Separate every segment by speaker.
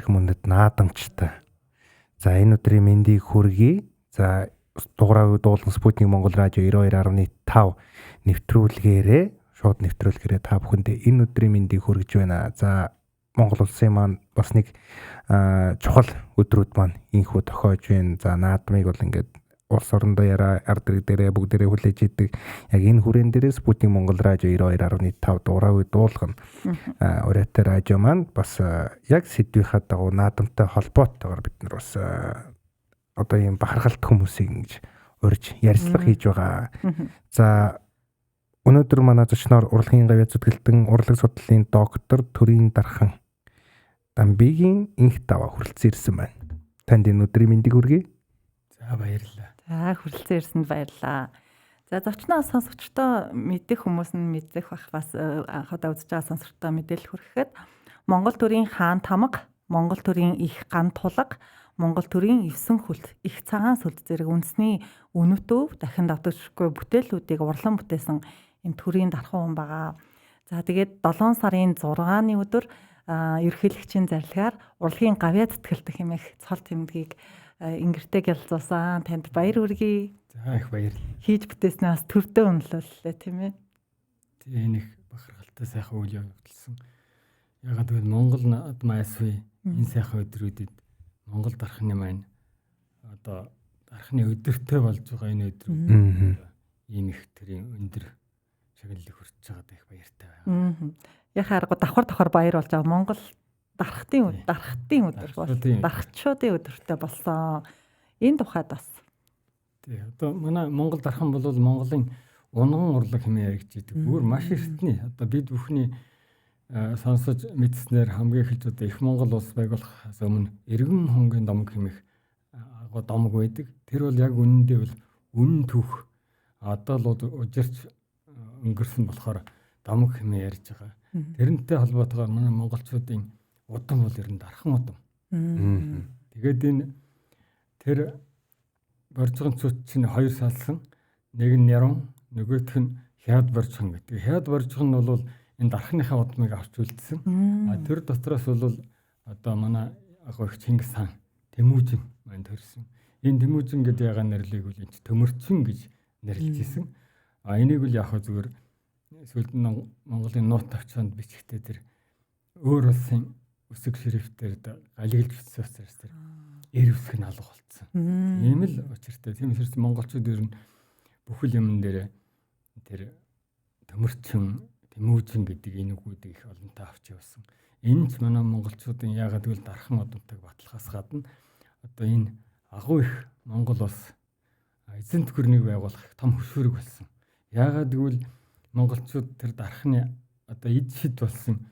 Speaker 1: хүртэх мөндөд наадамчтай. За энэ өдрийн мэндийг хүргэе. За дугаараа дуулан Спутник Монгол радио 92.5 нэвтрүүлгээрээ шууд нэвтрүүлгээрээ та бүхэндээ энэ өдрийн мэндийг хүргэж байна. За Монгол улсын маань бас нэг чухал өдрүүд маань инхүү тохиож байна. За наадмыг бол ингээд улс орондоо яраа ард ирэг дээрээ бүгдээрээ хүлээж идэг. Яг энэ хүрэн дээрээ Спутник Монгол радио 92.5 дугаараа дуулгана. Урайтай радио маань бас яг сэдвийнхаа дагуу наадамтай холбоотойгоор бид нар бас одоо ийм бахархалт хүмүүсийг ингэж урьж ярилцлага хийж байгаа. За өнөөдөр манай зочноор урлагийн гавьяа зүтгэлтэн урлаг судлалын доктор Төрийн Дархан Дамбигийн инх даваа хүрэлцэн ирсэн байна. Танд энэ өдрийн мэндийг хүргэе.
Speaker 2: За баярлалаа.
Speaker 3: За хүрэлцэн ирсэнд баярлалаа. За зочноо сонсогчдоо мэдэх хүмүүс нь мэдэх бах бас анхудаа үзэж байгаа сонсогчдоо мэдээлэл хүргэхэд Монгол төрийн хаан тамга, Монгол төрийн их ган тулга, Монгол төрийн 9 хүлт их цагаан сүлд зэрэг үндэсний үнэтөв дахин давтагдахгүй бүтээлүүдийг урлан бүтээсэн энэ төрийн дархан хүн байгаа. За тэгээд 7 сарын 6-ны өдөр ерөнхийлөгчийн зарилгаар урлагийн гавьяа зүтгэлтэн хэмээх цол тэмдгийг ингэртэй гялцуулсан. Танд баяр хүргэе.
Speaker 2: За их баярлалаа.
Speaker 3: Хийж бүтээснээ бас төвдөө үнэлүүллээ тийм ээ.
Speaker 2: Тэгээ нэг бахархалтай сайхан үйл явагдсан. Ягаад гэвэл Монгол над майсвэ энэ сайхан өдрүүдэд Монгол дархны маань одоо дархны өдөртэй болж байгаа энэ өдрүүд ийм их төрийн өндөр шагналыг хүртэж байгаад их баяртай байна.
Speaker 3: Яхаа арга давхар баяр болж байгаа Монгол дархтын өдөр бол дархчуудын өдөртэй болсон. Энэ тухайд бас.
Speaker 2: Тий одоо манай Монгол дархан бол Монголын унган урлаг хэмээн яригддаг. Бүр маш эртний одоо бид бүхний сонсож мэдснээр хамгийн эхэлж одоо их Монгол улс байгуулахаас өмнө Эргэн хонгийн домог хэмээх домог байдаг. Тэр бол яг үнэндээ бол үнэн түүх одоо л ужирч өнгөрсөн болохоор домог хэмээн ярьж байгаа. Тэрнтэй холбоотойгоор манай монголчуудын удам бол ер нь дархан удам. Тэгээд энэ тэр боржгон цуц чинь хоёр салсан. Нэг нь нярун, нөгөөх нь хяад боржгон гэдэг. Хяад боржгон нь бол энэ дархныхаа удмыг авч үлдсэн. Тэр дотроос бол одоо манай агуух Чингис хаан Тэмүүжин маань төрсөн. Энэ Тэмүүжин гэдэг ягаан нэрлийг бол энэ төмөрчин гэж нэрлэж ирсэн. Энийг бол яг зүгээр сүүлд нь Монголын нуут тавчаанд бичгтээ тэр өөр улсын өсөг ширхтээр галиглж бичсэн учраас тэр эр үсэг нь алга болцсон. Ийм л учиртай. Тийм учраас монголчууд ер нь бүхэл юм дээр тэр төмөрчин Тэмүүжин гэдэг энэ үгүүдийг их олонтаа авч явсан. Энэ ч манай монголчуудын яагаад гэвэл дархан удамтайг баталгахаас гадна одоо энэ агуу их Монгол улс эзэн төхөрнийг байгуулах том хөшүүрэг болсон. Яагаад гэвэл монголчууд тэр дархны одоо эд шид болсон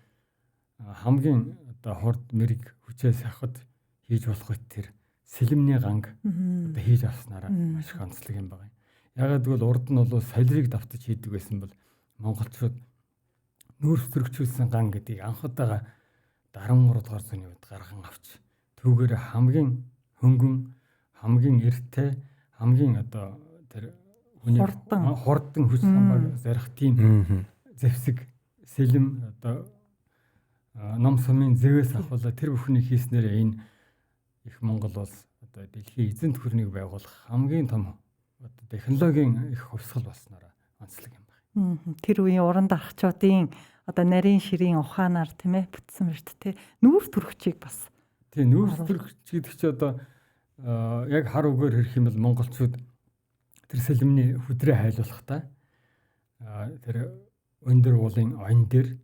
Speaker 2: хамгийн одоо хурд мэрэг хүчээс авахд хийж болох үт тэр сэлэмний ганг одоо хийж авснараа маш их онцлог юм байна. Яагаад гэвэл урд нь бол солирыг давтаж хийдэг байсан бол монголчууд нүүрс төрөгчүүлсэн ган гэдгийг анхудаага 13 дугаар зууны үед гарган авч түүгээр хамгийн хөнгөн, хамгийн эрттэй, хамгийн одоо тэр хүний хурдан хүч хамгаалах зарих тийм зэвсэг сэлэм одоо ном сумын зэвээс авахлаа тэр бүхний хийснээр энэ их Монгол улс одоо дэлхийн эзэн төхөрнийг байгуулах хамгийн том одоо технологийн их хувьсгал болсноор онцлог юм.
Speaker 3: Тэр үеийн уран дархчдын одоо нарийн ширийн ухаанаар тийм ээ бүтсэн байна шүү дээ. Нүүрс төрөгчийг бас.
Speaker 2: Тийм нүүрс төрөгч гэдэг чи одоо яг хар үгээр хэрэх юм бол монголчууд тэр сэлэмний хүдрээ хайлуулахдаа тэр өндөр уулын ойн дээр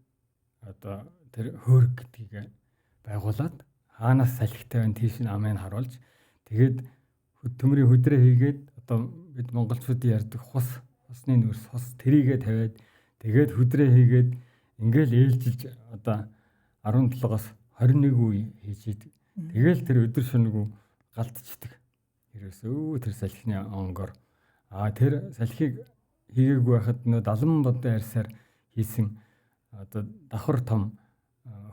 Speaker 2: одоо тэр хөөрг гэдгийг байгуулад хаанаас салхитай байна тийш нь амыг харуулж тэгээд төмрийн хүдрээ хийгээд одоо бид монголчуудын ярьдаг усны нүүрс хос тэрийгэ тавиад тэгээд хүдрээ хийгээд ингээл ээлжилж одоо 17-оос 21 үе хийж идэг. Тэгэл тэр өдөр шөнөгүй галтчдаг. Ерөөсөө тэр салхины онгор тэр салхийг хийгээгүй байхад нөө 70 бодон арьсаар хийсэн одоо давхар том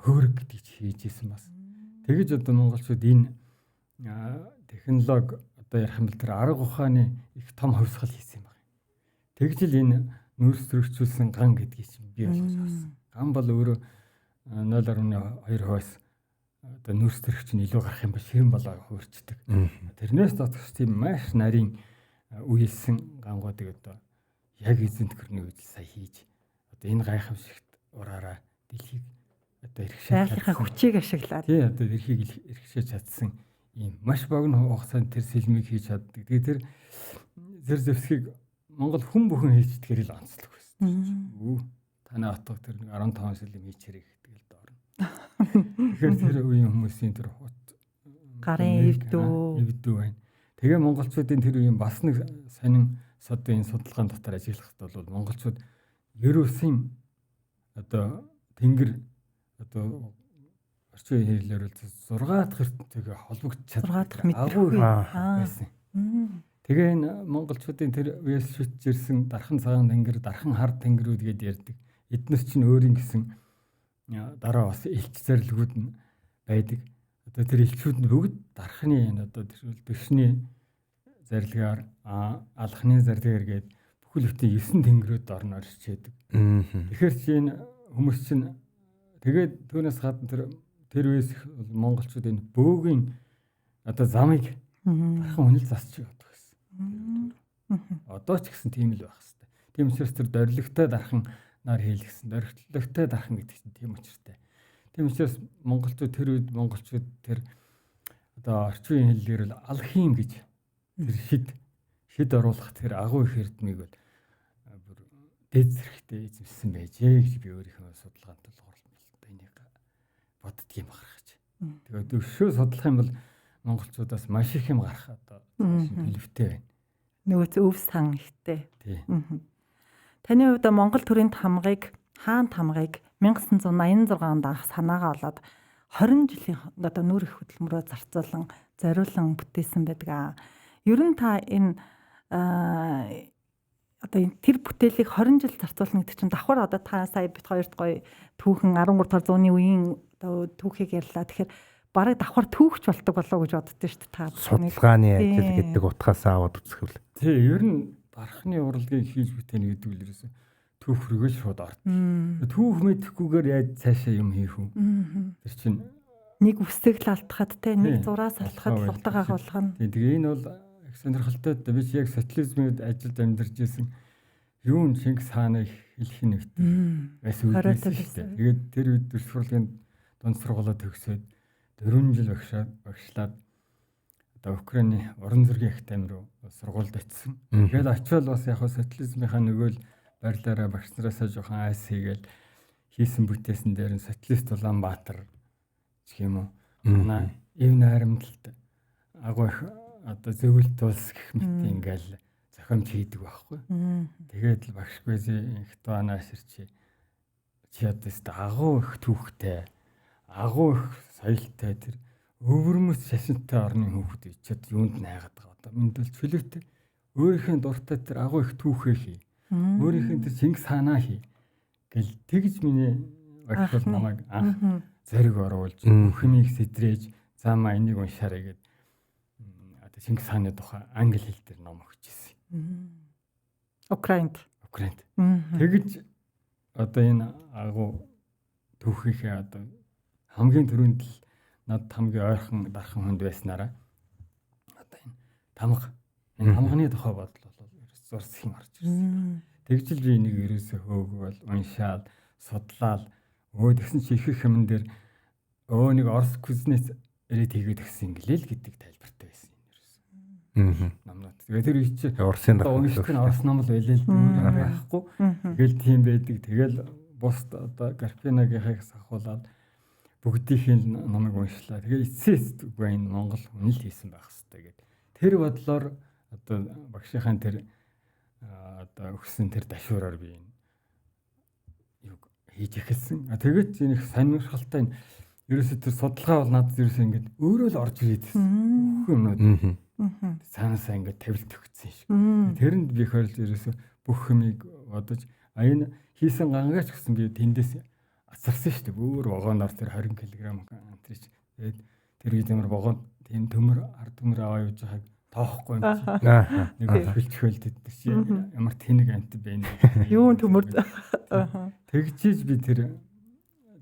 Speaker 2: хөөрг гэдгийг хийж исэн бас. Тэгэж одоо монголчууд энэ технологи одоо ярих юм бол тэр арга ухааны их том хувьсгал хийсэн юм байна. Тэгж л энэ нүүрс төрөгчүүлсэн ган гэдгийг чинь бий болгож авсан. Ган бол өөрөө 0.2%-аас одоо нүүрс төрөх чинь илүү гарах юм ба ширэн болоо хуурчдаг. Тэрнээс дотогч тийм маш нарийн үеэлсэн гангуудыг одоо яг эзэнт гэрний үед сая хийж одоо энэ гайхамшигт ураараа дэлхийг одоо
Speaker 3: Байгалийнхаа хүчийг ашиглаад.
Speaker 2: тий одоо дэлхийг эрхшээж чадсан ийм маш богино хугацаанд тэр сэлмийг хийж чаддаг. Тэгээ тэр Зевсгийг Монгол хүн бүхэн хийчихдгээр л онцлог байсан. Танай отго тэр 15 сэлм хийчихэрэг тэгэл доорно. Тэгэхээр тэр үеийн хүмүүсийн тэр хут
Speaker 3: Гарын эвдүү
Speaker 2: байна. Тэгээ монголчуудын тэр үеийн бас нэг сонин содын судалгаан дотор ажиллахад бол монголчууд ерөөсийн одоо тэнгэр одоо орчин хэлээр бол 6 дахь ертөнцөйг холбогдож чаддаг агуу байсан. Тэгээ энэ монголчуудын тэр үеэс шүтж ирсэн дархан цагаан тэнгэр, дархан хар тэнгэрүүд гэдээ ярьдаг. Эднес чинь өөрийн гэсэн дараа бас элч зарилгууд нь байдаг. Одоо тэр элчүүд нь бүгд дархны одоо тэр дэвшний зарилгаар алхны зарилгаар гээд бүхэл бүтэн 9 тэнгэрүүд орно орчээдэг. Тэгэхээр чинь хүмүүс чинь тэгээд түүнээс гадна тэр үеэс монголчууд энэ бөөгийн одоо замыг дархан үнэл засч явдаг гэсэн. Одоо ч гэсэн тийм л байх хэвээр. Тийм учраас тэр дорилогтой дархан нар хийлгсэн. Дорилогтой дархан гэдэг чинь тийм учиртай. Тийм учраас монголчууд тэр үед монголчууд тэр одоо орчин үеийн хэллээр л алхим гэж тэр шид оруулах тэр агуу их эрдмийг бол бүр дэд зэрэгтэй эзэмсэн байжээ гэж би өөрийнхөө судалгаанд бол энийг боддгийм гаргаж. Тэгээд өвшөө судлах юм бол монголчуудаас маш их юм гарах одоо хэлвэтэй байна.
Speaker 3: Нөгөө өв сан ихтэй.
Speaker 2: Тий.
Speaker 3: Таны хувьд Монгол төрийн тамгыг хаан тамгыг 1986 онд анх санаагаа олоод 20 жилийн одоо нүүр их хөдөлмөрөөр зарцуулан зориулан бүтээсэн байдаг. Ер нь та энэ одоо тэр бүтээлийг 20 жил зарцуулна гэдэг чинь давхар одоо та сая бит хоёрт гоё түүхэн 13 дугаар зууны үеийн одоо түүхийг ярьлаа. Тэгэхээр бараг давхар түүхч болдог болоо гэж боддоо шүү дээ. Та
Speaker 1: судалгааны ажил гэдэг утгаас аваад үзэхвэл.
Speaker 2: Тий, ер нь дархны урлагийг хийж бүтээнэ гэдэг нь ерөөсөө түүх рүүгээ шууд орно. Түүх мэдэхгүйгээр яаж цаашаа юм хийх үү? Тэр чинь
Speaker 3: нэг үсэг л алдахад те нэг зураа салхахад утга агуулгах нь.
Speaker 2: Тэгээ энэ бол их сонирхолтой. Би ч яг социализмд ажилд амьдарч ирсэн. Юу н Чингис хааныг хэлэх нэг бас үлдээсэн шүү дээ. Тэгээд тэр үед дүрс сурлагын дунд сургуулаа төгсөөд 4 жил багшлаад одоо Украины уран зургийн академи руу сургуульд очсон. Тэгээд очивол бас яг социализмынхаа нөгөө л барилаараа багш нараасаа жоохон айс хийгээл хийсэн бүтээсэн дээр нь социалист Улаанбаатар гэх юм уу. Манай эв найрамдалт агуу их одоо зөвлөлт улс гэх мэт ингээл зохиомж хийдэг байхгүй. Тэгээд л багшгүйс ихт банаа ширчи чи ядээс агуу их түүхтэй агуу их соёлтой тэр өвөрмөс шашинтай орны хүүхэд чад юунд найгаад байгаа. Одоо минь бол чөлөөтэй өөрийнхөө дуртай тэр агуу их түүхээ хий. Өөрийнхөө тэр Чингис хаанаа хий. Гэл тэгж миний багш бол намайг анх зэрэг оруулж бүхнийг сэтрээж заамаа энийг уншаарай гэд одоо Чингис хааны тухай англи хэл дээр ном өгч ирсэн.
Speaker 3: Украинд.
Speaker 2: Тэгж одоо энэ агуу түүхийнхээ одоо хамгийн түрүүнд л над хамгийн ойрхон дархан хүнд байснараа одоо энэ тамганы тухай бодол бол зурс их орж ирсэн. Тэгжл би энийг ерөөсөө хөөгвөл уншаал судлаад тэгсэн чи их юмн дээр нэг Орос кузнец ирээд хийгээд гисэн инглэл гэдэг тайлбартай байсан юм ерөөсөө. Номнод. Тэгээд тэр их чи
Speaker 1: Оросын
Speaker 2: унших нь Орос ном л байлээ л байхгүй. Тэгэл тийм байдаг. Тэгэл бус одоо Карпинагийнхыг сахуулаад бүгдийнх нь номыг уншлаа. Тэгээ эцсээс үгүй энэ Монгол хүн л хийсэн байх хэрэгтэй гэдэг. Тэр бодлоор одоо багшийнхаа тэр одоо өгсөн тэр дашуураар би юу хийж эхэлсэн. Тэгээд энэ их сонирхолтой ерөөсө тэр судалгаа бол надад ерөөсө ингэж өөрөө л орж ирээдсэн. Бүх юмнууд цаанаасаа ингэж тавилт өгсөн шиг. Тэрэнд би хойрол ерөөсө бүх юмыг бодож энэ хийсэн гангаач гэсэн би тэндээс асарсан шүү дээ. Өөр вагоноор тэр 20 кг антрич. Тэгээд тэр үед ямар вагон тийм төмөр ард төмөр аваа явж байгааг тоохгүй юм чи. Нэг бэлчхэл тэтгэж ямар тэнэг амт байна.
Speaker 3: Юун төмөр.
Speaker 2: Тэгжиж би тэр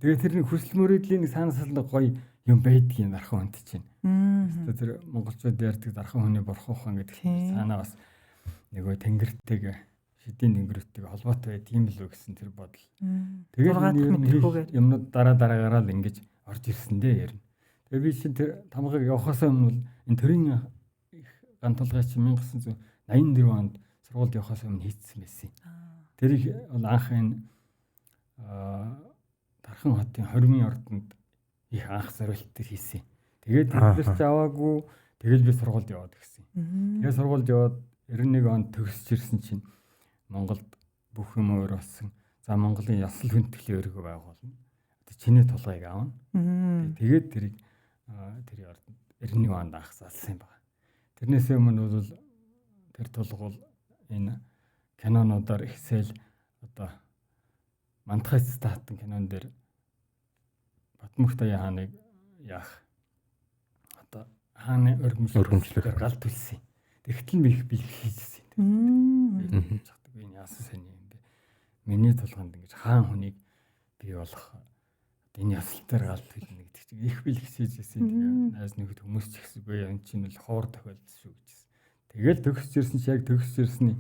Speaker 2: тэгээ тэрний хүсэл мөрөөдлийн санаасаа гоё юм байдгийг дархан хүнд чинь. Тэр монголчууд ярьдаг дархан хүний бурхан ухаан гэдэг санаа бас нөгөө тэнгэртэйг шидийн тэнгэртэйг холбоотой байдаг юм л үү гэсэн тэр бодол. Тэгээд юмнууд дараагаараа л ингэж орж ирсэндээ ярина. Тэгээд би чинь тэр тамгыг явахаас өмнө бол энэ төрийн ган толгой чинь 1984 онд сургуульд явахаас өмнө хийцсэн байсан. Тэрийг бол анх энэ Тархан хотын 20-ийн ордонд их анх зориулт төр хийсэн. Тэгээд тэдэрч аваагүй тэгэл би сургуульд яваад гисэн. Тэгээд сургуульд яваад 91 онд төгсөж ирсэн чинь Монголд бүх юм өөр болсон. За Монголын ясал хүндэтгэлийн өргөө байгуулна. Одоо чиний тулгыг аавна. Тэгээд тэрийг тэр ордонд 91 онд анх залсан юм байна. Тэрнээс өмнө бол тэр тулгуул энэ кинонуудаар ихсэл одоо Мантхайц статын кинон дээр Батмөхтэй хааныг яах одоо хааны өргөмжлөхөөр гал төлсөн. Тэгтэл би их бэлэг хийжсэн. Би яасан сайн юм бэ? Миний тулганд ингэж хаан хүнийг бий болох энэ ясал дээр гал төлнө гэдэг чинь их бэлэг хийжсэн. Тэгээ найз нөхөд хүмүүс ч ихсэгүй энэ чинь л хоор тохиолдсон шүү гэжсэн. Тэгэл төгсөж ирсэн чи яг төгсөж ирсний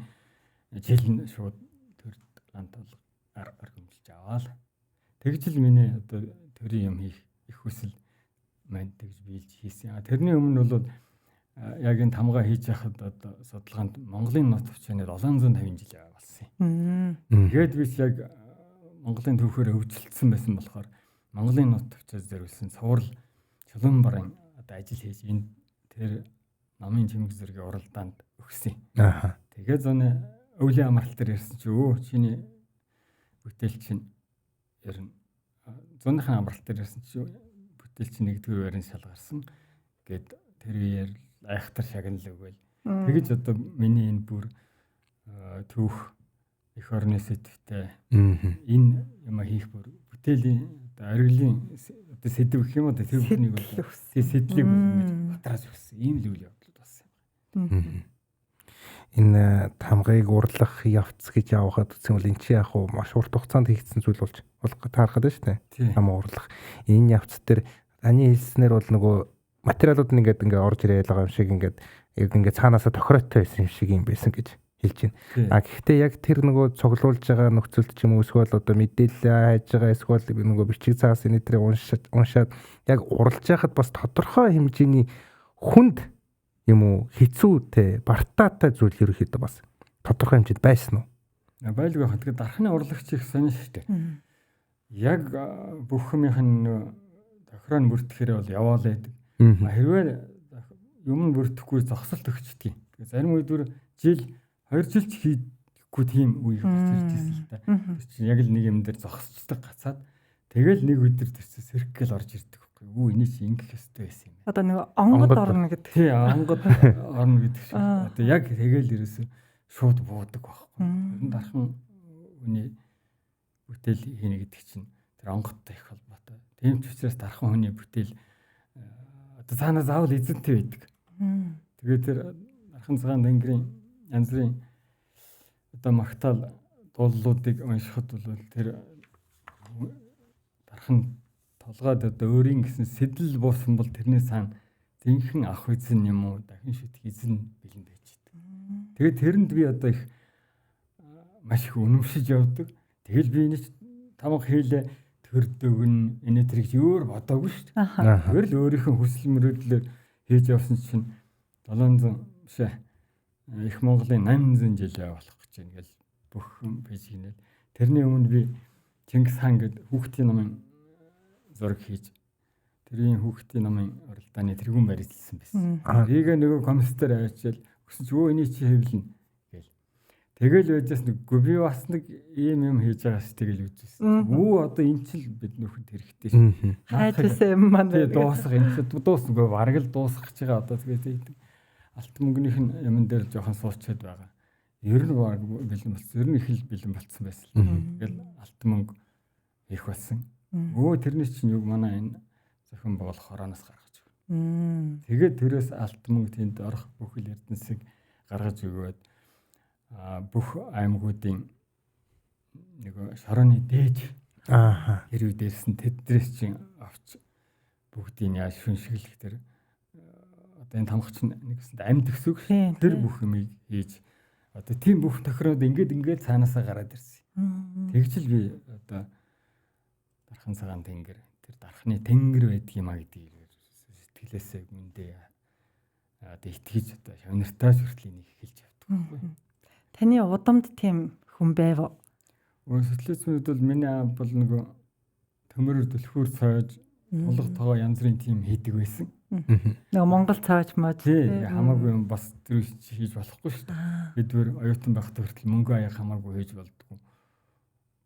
Speaker 2: жил нь шууд төр ган толго өргөмжилж аваад тэгж л миний одоо төрийн юм хийх их хүсэл маань тэгж биелж хийсэн. Тэрний өмнө бол яг энэ тамгаа хийж яхад одоо судалгаанд Монголын нот төвчнээр 750 жил болсон юм. Тэгээд би яг Монголын төвхөөр өвчлөлтсөн байсан болохоор Монголын нот төвчөөс зориулсан цуврал чулуун барын одоо ажил хийж энэ тэр намын чимэг зэргийн уралдаанд өгсөн. Тэгээд зөний өвлийн амралт дээр ярьсан чи өө чиний бүтээл чинь ер нь зуныхын амралт дээр ярьсан чи бүтээл чинь нэгдүгээр байрын шалгарсан гэд тэр үеэр айхтар шагнал өгөөл. Тэгэж одоо миний энэ бүр түүх их орны сэдвтэй энэ юм хийх бүр бүтээлийн одоо ариглын одоо сэдв гэх юм уу тэр бүхнийг бол тэр сэдлийг ингэж батраас өгсөн ийм л үйл явдал болсон юм. Энэ тамгыг урлах явц гэж явахад үсэн бол эн чи яг уу маш урт хугацаанд хийгдсэн зүйл болж таархад байна шүү дээ. Там урлах. Энэ явц дээр таны хэлснээр бол нөгөө материалууд нь ингээд орж ирээд байгаа юм шиг ингээд цаанаасаа тохироотой байсан юм шиг юм байсан гэж хэлж байна. Гэхдээ яг тэр нөгөө цуглуулж байгаа нөхцөлд ч юм уу эсвэл одоо мэдээлэл хайж байгаа эсвэл нөгөө бичиг цаас энэ тэрийг уншаад яг уралж яхад бас тодорхой хэмжээний хүнд юм уу хэцүүтэй бартаатай зүйл ерөөхдөө бас тодорхой хэмжээнд байсан уу? Байлгүй хат тэгээд дархны урлагч их сонир шүү дээ. Яг бүх юмх нь тохироо бүртгэхээр бол яваал байдаг. Хэрвээ юм бүртгэхгүй зогсолт өгчдөг. Тэгээд зарим үедэр жил 2 жил ч хийхгүй тийм үе гарч ирж байсан л да. Тэр чинь яг л нэг юм дээр зогсцдаг гацаад тэгэл нэг өдөр тэрсээ сэрхгээл орж ирдэг. Үу энэ чи ингэх ёстой байсан юм. Одоо нэг онгод орно гэдэг. Тий, онгод орно гэдэг шиг. Одоо яг тэгэл ерөөсөө шууд буудаг байхгүй. Энэ дархан хүний бүтээл хийнэ гэдэг чинь тэр онгодтой их холбоотой. Тийм ч учраас дархан хүний бүтээл одоо цаанаа заавал эзэнтэй байдаг. Тэгээд тэр дархан цагаан тэнгэрийн янз бүрийн одоо магтаал дуулуудыг уншихад бол тэр дархан толгойд одоо өөрийн гэсэн сэтэл буусан бол тэрний цаана зинхэн ах эзэн юм уу дахин шүтэх эзэн бэлэн байж идэг. Тэгээд тэрэнд би одоо их маш их үнэмшиж явдаг. Тэгэл би энэ тамга хийлээ төрдөгн энэ тэрийг өөр бодоогүй шүү дээ. Тэр л өөрийнхөө хүсэл мөрөөдлөөр хийж явсан чинь 700 биш их Монголын 800 жил явах гэж байна гэл бүх юм пэйж гинэл. Тэрний өмнө би Чингис хаан гэдэг хүүхдийн намын зураг хийж тэрийн хүүхдийн намын уралдааны тэргүүн барьжлсан байсан. Тэрийг нөгөө компьютер авчил өгсөн чи өө энийг чи хэвлэнэ гэл. Тэгэл байжээс нүггүй би бас нэг ийм юм хийж байгаа ш тэгэл үзсэн. Өө одоо энэ ч л бид нөхөд хэрэгтэй ш. Хайжсэн юм маань. Тэгээ дуусах энэ ч дуусгүй бараг л дуусах гэж байгаа одоо тэгээд алт мөнгөнийх нь юм дээр жоохон суучаад байгаа. Ер нь бэлэн болсон. Ер нь их л бэлэн болсон байсан. Тэгэл алт мөнгө их болсон. Өө тэрний чинь юу манай энэ зохион байгуулах хороноос гаргаж өгнө. Тэгээд тэрээс алт мөнгө тэнд орох бүхэл эрдэнсийг гаргаж өгөөд бүх аймагуудын нэг шорооны дээж хэрэг дээрсэн тэдрээс чинь авч бүгдийг яаж шүншиглэх тэр одоо энэ тамгач нэгсэнд амьд гэсэн үг.
Speaker 3: Тийм,
Speaker 2: Тэр
Speaker 3: тийм.
Speaker 2: бүх юмыг хийж одоо тийм бүх тохироод ингээд цаанаасаа гараад ирсэн. Тэгжил би одоо дархан цагаан тэнгэр тэр дархны тэнгэр байдаг юм а гэдгийг сэтгэлээсээ мэндээ одоо итгэж одоо шавнартаа хүртэл энийг хэлж явдаг байхгүй.
Speaker 3: Таны удамд тийм хүн байв уу?
Speaker 2: Социализмд бол миний аав бол нөгөө төмөрөөр түлхүүр цойж тулга тоо янз бүрийн тим хийдэг байсан.
Speaker 3: Нөгөө Монгол цааж мод.
Speaker 2: Тий, хамаагүй бас тэр хийж болохгүй шүү дээ. Бид бүр оюутан байхдаа хүртэл мөнгө аяг хамаагүй хийж болдгоо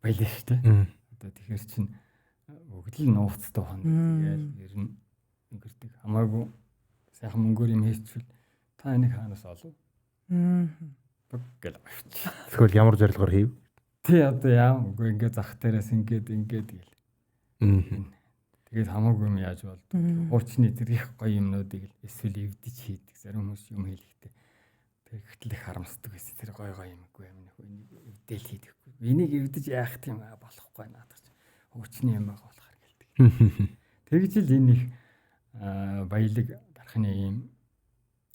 Speaker 2: байлаа шүү дээ. Одоо тэгэхээр чин бүгд л нууцтай хоног тэгэл ер нь өнгөрдөг. Хамаагүй сайхан мөнгөөр юм хийчихвэл та энийг хаанаас олов? Гэл авч.
Speaker 1: Тэгвэл ямар зорилгоор хийв?
Speaker 2: Тий, одоо яа үгүй ингээд зах дээрээс ингээд гэл. Тэгээд хамаагүй юм яаж болдог. Хуучны тэр их гоё юмнуудыг эсвэл эвдэж хийдэг. Зарим хүмүүс юм хийлэгтэй. Тэр ихтэл их харамсдаг байсан. Тэр гоё юмгүй юм нөх энийг эвдэл хийдэггүй. Энийг эвдэж яах юм болохгүй наадах чи. Хуучны юм байгаа болохоор гэлдэг. Тэгж л энэ их баялаг дархны юм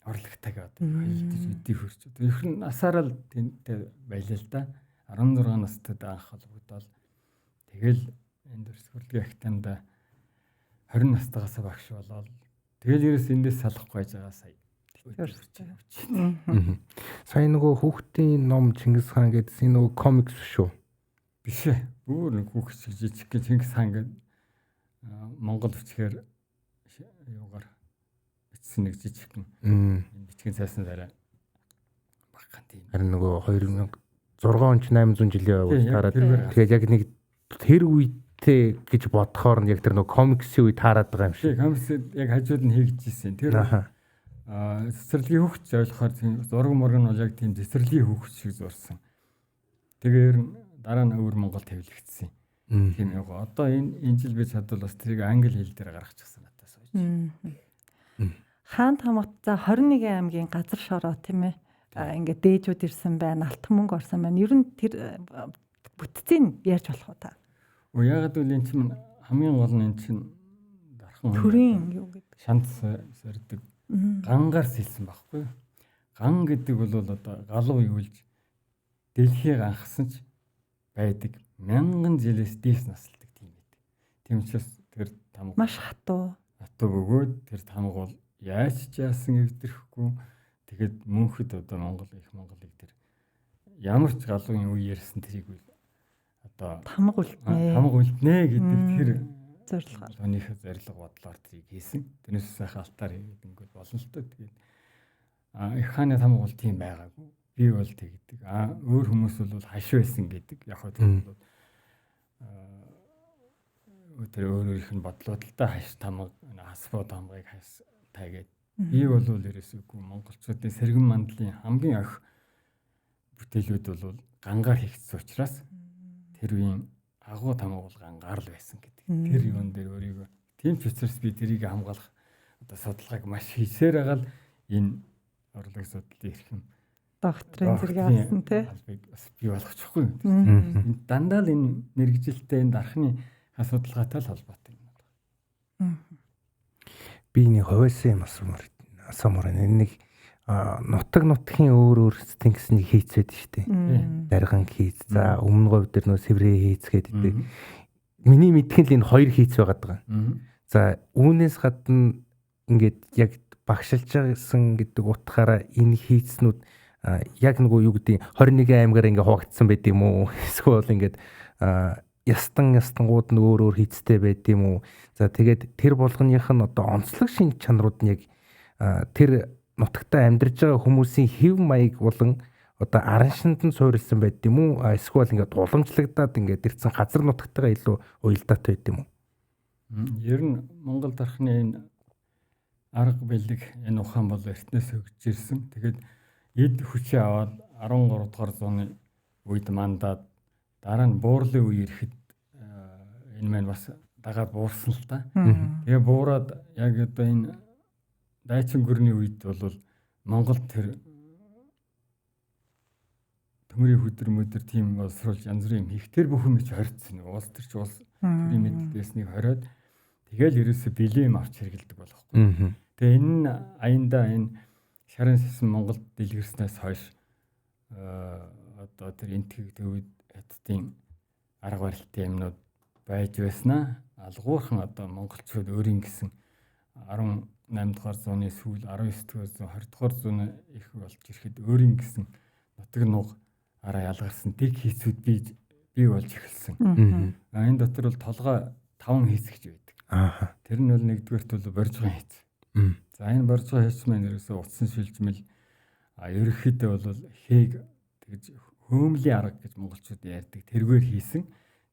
Speaker 2: урлагтайг одоо хэлдэж үдий хөрч. Их насаараа л тэнтэй байлаа л да. 16 настай анх холбогдоод тэгэл энэ дөсгөрлөгийн ахтамда 20 настайгаас багш болоод тэгэл ерөөс эндээс салахгүй байж байгаа сая.
Speaker 1: Сая нөгөө хүүхдийн ном Чингис хаан гэдсэн нөгөө комикс шүү.
Speaker 2: Биш ээ. Бүр нэг хүүхд шиг жижиг гэх Чингис хаан гэдэг Монгол бичгээр юугаар бичсэн нэг жижигхэн бичгийн цайсан дараа багхан тийм.
Speaker 1: Харин нөгөө 2006 он ч 800 жилийн үед таарад тэгээд яг нэг тэр үедээ гэж бодохоор нь яг тэр нөгөө комиксийн үед таарад байгаа юм шиг.
Speaker 2: Комиксэд яг хажууд нь хийгдчихсэн. Тэр цэцэрлэгийн хөвгч ойлгохоор зураг мөргөн бол яг тийм цэцэрлэгийн хөвгч шиг зурсан. Тэгээд дараа нь өвөр Монгол тавилагдсан. Тийм яг одоо энэ жил би чадвал бас тэрийг англи хэл дээр гаргачихсан надаас сууж.
Speaker 3: Хаан тамгат за 21 аймгийн газар шороо тийм ээ. Ингээд дээжүүд ирсэн байна, алтан мөнгө орсон байна. Ер нь тэр бүтцийг ярьж болох уу та?
Speaker 2: Яагаад гэвэл эн чинь хамгийн гол нь эн чинь дархан
Speaker 3: төрийн юу гэдэг
Speaker 2: шанц сордог гангаар сэлсэн байхгүй. Ган гэдэг бол одоо галуу юулж дэлхий гангасан ч байдаг 1000 жилээс дээш насалдаг тийм байдаг. Тийм учраас тэр тамга
Speaker 3: маш хатуу
Speaker 2: бөгөөд тэр тамга бол яаж ч яасан эвдрэхгүй. Тэгэхэд мөнхөд одоо их Монголыг тэр ямар ч галуугийн үе ярьсан тэрийг үл одоо
Speaker 3: тамга
Speaker 2: үлднэ гэдэг тэр
Speaker 3: зорилгоор
Speaker 2: өнөөхөө зорилго бодлоор тэрийг хийсэн. Тэрнээс сайхан алтаар хийгээд ингээд болно л тоо. Тэгээд их хааны тамга бол тийм байгаагүй. Би бол тэгдэг. Өөр хүмүүс бол хаш байсан гэдэг. Яг хөө тэр өөр их нь бодлоод л та хаш тамга хасбоо тамгыг хас таагээд би бол ерөөсөйгүй монголчуудын сэргэн мандлын хамгийн их бүтээлүүд бол гангаар хийгдсэн учраас тэр үеийн агуу тамга бол гангаар л байсан гэдэг. Тэр юун дээр өөрийгөө тийм ч учраас би тэрийг хамгаалах одоо судалгааг маш хийсээр байгаа л энэ орлог судлалын эрхэм
Speaker 3: докторийн зэрэг авсан тий.
Speaker 2: Бас бий болгочихгүй. Дандаа л энэ мэрэгжилтэй энэ дархны судалгаатай л холбоотой юм байна.
Speaker 1: Би нэг хойсон юм асуумаар нэг нутгийн өөр стингсний хийцээд штэ. Дарган хийц. За өмнө говь дээр нөө сэврээ хийцгээд идэг. Миний мэдхийн л энэ хоёр хийц байгаад байгаа. За үүнээс гадна ингээд яг багшилж байгасан гэдэг утгаараа энэ хийцнүүд яг нөгөө юу гэдэг 21 аймгаар ингээ хуваагдсан байд юм уу? Эсвэл ингээд ястангууд нь өөр хийцтэй байд юм уу? За тэгээд тэр болгоных нь одоо онцлог шинж чанарууд нь яг тэр нутагтаа амьдарч байгаа хүмүүсийн хэв маяг болон одоо аран шинд нь суурилсан байд юм уу? Эсвэл ингээд уламжлагдаад ингээд ирсэн газар нутагтайгаа илүү уялдаатай байд юм уу?
Speaker 2: Ер нь Монгол дархны энэ арга бэлэг энэ ухаан бол эртнээс хөгжиж ирсэн. Тэгээд эд хүчээ аваад 13 дугаар зууны үед мандаад дараа нь буурлын үе ирэхэд энэ маань бас дагаад буурсан л та. Тэгээ буураад яг одоо энэ дайчин гүрний үед бол Монгол тэр төмөрийн хөдөр тийм боловсруулж янз бүрийн хийх тэр бүх юм ч хоригдсон. Улс төр ч улс төрийн мэдээлснийг хориод Тэгэл ерөөсө бэлэм авч хэрэгэлдэг болохгүй. Тэгээ энэ аяндаа энэ шарын систем Монголд дэлгэрснээс хойш одоо тэр энтхэг төвд хятадын арга барилтын юмнууд байж байснаа алгуурхан одоо монголчууд өөрийн гэсэн 18 дугаар зууны сүүл 19 дугаар зуун 20 дугаар зууны их болж ирэхэд өөрийн гэсэн нутаг нуг араа ялгарсан дэг хийцүүд бий болж эхэлсэн. Энэ дотор бол толгой 5 хийцгэж байдаг. Тэр нь бол нэгдүгээрт бол боржгын хийц. За энэ боржгын хийц маань ерөөсөө утсан шилжмэл ерөнхийдөө бол хээг тэгж хөөмлийн арга гэж монголчууд ярьдаг. Тэргээр хийсэн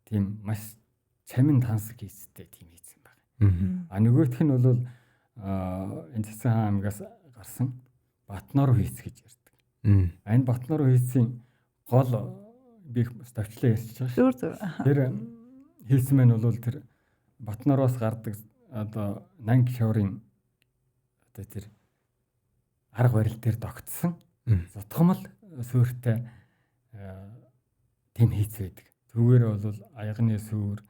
Speaker 2: тийм маш чамин тансаг хийцтэй тийм хийсэн байна. Нөгөөх нь бол энэ Цэцэн хаан аймгаас гарсан Батнор хийц гэж ярьдаг. Энэ Батнор хийцийн гол би ставчлаа ярьчих шүү. Тэр хийсэн маань бол тэр Батнороос гардаг одоо Нанги шаврын одоо тэр арга барил дээр тогтсон зотгомл суурьтай тэм хийц байдаг. Түүгээр бол аягны сүүр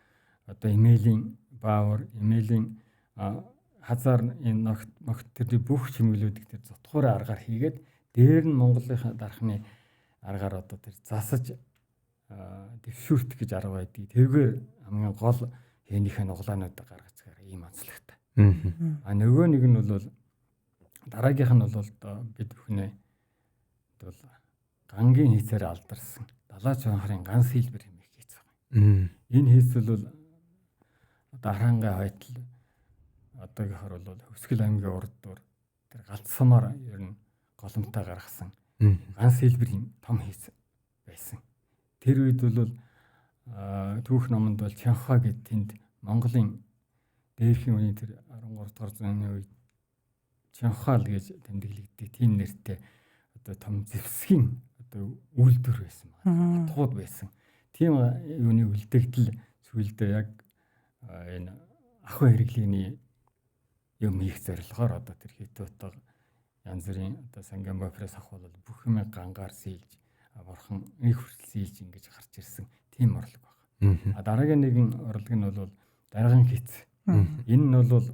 Speaker 2: одоо эмээлийн баавар, эмээлийн хазар энэ ногт тэр бүх чимэглүүдийг тэр зотхуурын аргаар хийгээд дээр нь Монголын дархны аргаар одоо тэр засаж дэвшүүрт гэж арга байдгийг. Тэргээр хамгийн гол хээнийхээ нуглаануудыг гаргацгаар ийм онцлогтой. Нөгөө нэг нь бол дараагийнх нь бол бид бүхнээ бол гангийн хийцээр алдарсан далаач анхарын ганс хэлбэр хэмээх хийц байна. Энэ хийц бол одоо Аранга хойтол одоогийнхоор бол Хөвсгөл аймгийн урд дур тэр галцсамаар ер нь голомтой гаргасан ганс хэлбэр том хийц байсан. Тэр үед бол түүх номонд бол Чанха гэд тэнд Монголын дээрхийн үеийн тэр 13 дугаар зууны үед Чанхал гэж тэмдэглэгддэг тийм нэртэй одоо том зэвсгийн одоо үйлдвэр байсан байна. Тууд байсан. Тийм юуны үлдэгдэл зүйлдээ яг энэ ахуй хэрэглээний юм хийх зорилгоор одоо тэр хитотог янз бүрийн одоо Сангамбафрээс авах бол бүх юм гангаар сэлж бурхан их хүртэл сэлж ингэж гарч ирсэн тийм орлого байна. Дараагийн нэгэн орлого нь бол даргын хийц. Энэ нь бол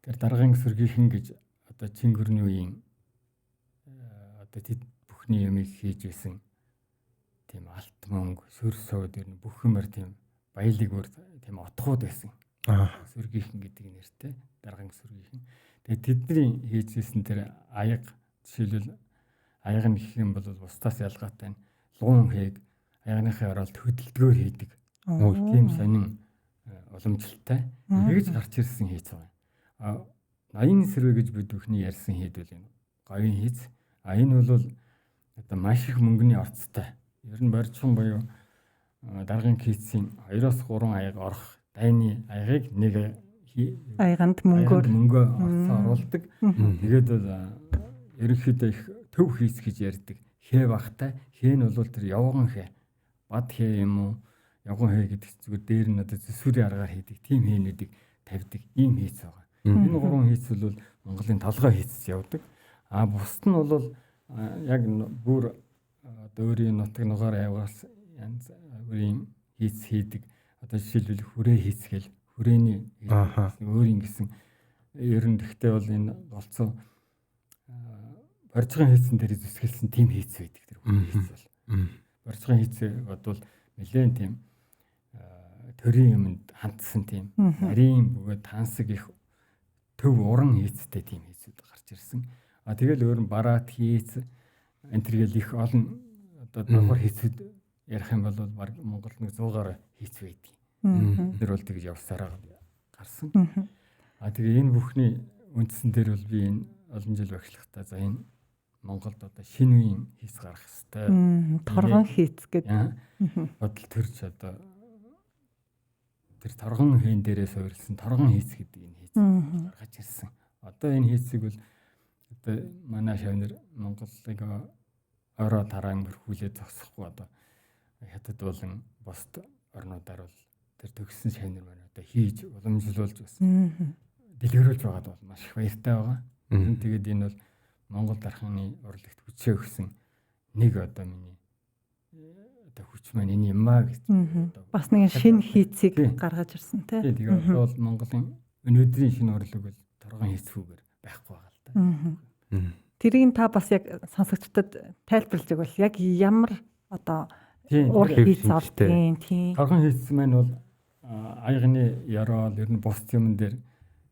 Speaker 2: тэр даргын сөргийнхэн гэж одоо Чингэрний үеийн одоо тэд бүхний юмыг хийж исэн тийм алт мөнгө, сүр сууд ер нь бүх юмар тийм баялаг өөр тийм отгууд байсан. Сөргийнхэн гэдэг нэртэй даргын сөргийнхэн. Тэгээ тэдний хийжсэн тэр аяг жишээлбэл аяг нь гэх юм бол бусдаас ялгаатай нь луун хээг аягныхаа оролт хөдөлгөөр хийдэг. Тийм сонин уламжлалтай ингэж гарч ирсэн хийц байна. 80 сэрвэ гэж бид бүхний ярьсан хийдвэл энэ говийн хийц. Энэ бол одоо маш их мөнгөний орцтой. Ер нь боржхон буюу даргын хийцийн 2-3 аяг орох дайны аягыг нэг
Speaker 3: аяганд мөнгөөр
Speaker 2: оруулдаг. Тэгээд бол ерөнхийдөө их төв хийц гэж ярьдаг. Хээ багтай. Хээ нь бол тэр явган хээ. Бад хээ юм уу? Явган хээ гэдэг зүгээр дээр нь одоо зүсвэрийн аргаар хийдэг. Тим хээнүүдийг тавьдаг ийм хийц байгаа. Энэ гурван хийц бол Монголын толгой хийц явдаг. Бусд нь бол яг бүр одоо өөрийн нутаг нугаар аваас янз бүрийн хийц хийдэг. Одоо жишээлбэл хүрээ хийцгээл хүрээний өөрийн гэсэн ер нь гэхдээ бол энэ голцоо боржгын хийцэн дээр зүсгэлсэн тим хийц байдаг тэр хийц бол. Боржгын хийц бодвол нэлээд тийм төрийн юмд хандсан тийм нарийн бөгөөд тансаг их төв уран хийцтэй тийм хийцүүд гарч ирсэн. Тэгэл өөр нь бараат хийц энэ төргээл их олон одоо давхар хийцүүд ярих юм бол баг Монголд нэг 100-аар хийц байдаг. Тэр бол тэгж явсараа гарсан. Тэгээ энэ бүхний үндсэн дээр бол би энэ олон жил багшлахтаа за энэ Монголд одоо шинэ үеийн хийц гарах хэвээр.
Speaker 3: Торгон хийц гэдэг.
Speaker 2: Бодол төрж одоо тэр торгон хийн дээрээ суурилсан торгон хийц гэдэг энэ хийц гаргаж ирсэн. Одоо энэ хийцийг бол одоо манай шавнар Монголыг ороо тараан мөрхүүлээ зогсохгүй одоо хятад болон бусад орнуудаар бол тэр төгссөн шавнар маань одоо хийж уламжлуулж бас дэлгэрүүлж байгаад бол маш их баяртай байгаа. Тэгээд энэ бол Монгол дарханы урлагт хүчээ өгсөн нэг одоо миний одоо хүч маань энэ юм аа гэж.
Speaker 3: Бас нэг шинэ хийцийг гаргаж ирсэн тий.
Speaker 2: Тэгээд бол Монголын өнөөдрийн шинэ урлаг бол торгон хийцгүүгээр байхгүй байгаа л да.
Speaker 3: Тэрийг та бас яг сонсогчдод тайлбарлаж өгвөл яг ямар одоо уур хийц олдгийн тий.
Speaker 2: Торгон хийц маань бол аягны яроо ер нь бус юм дээр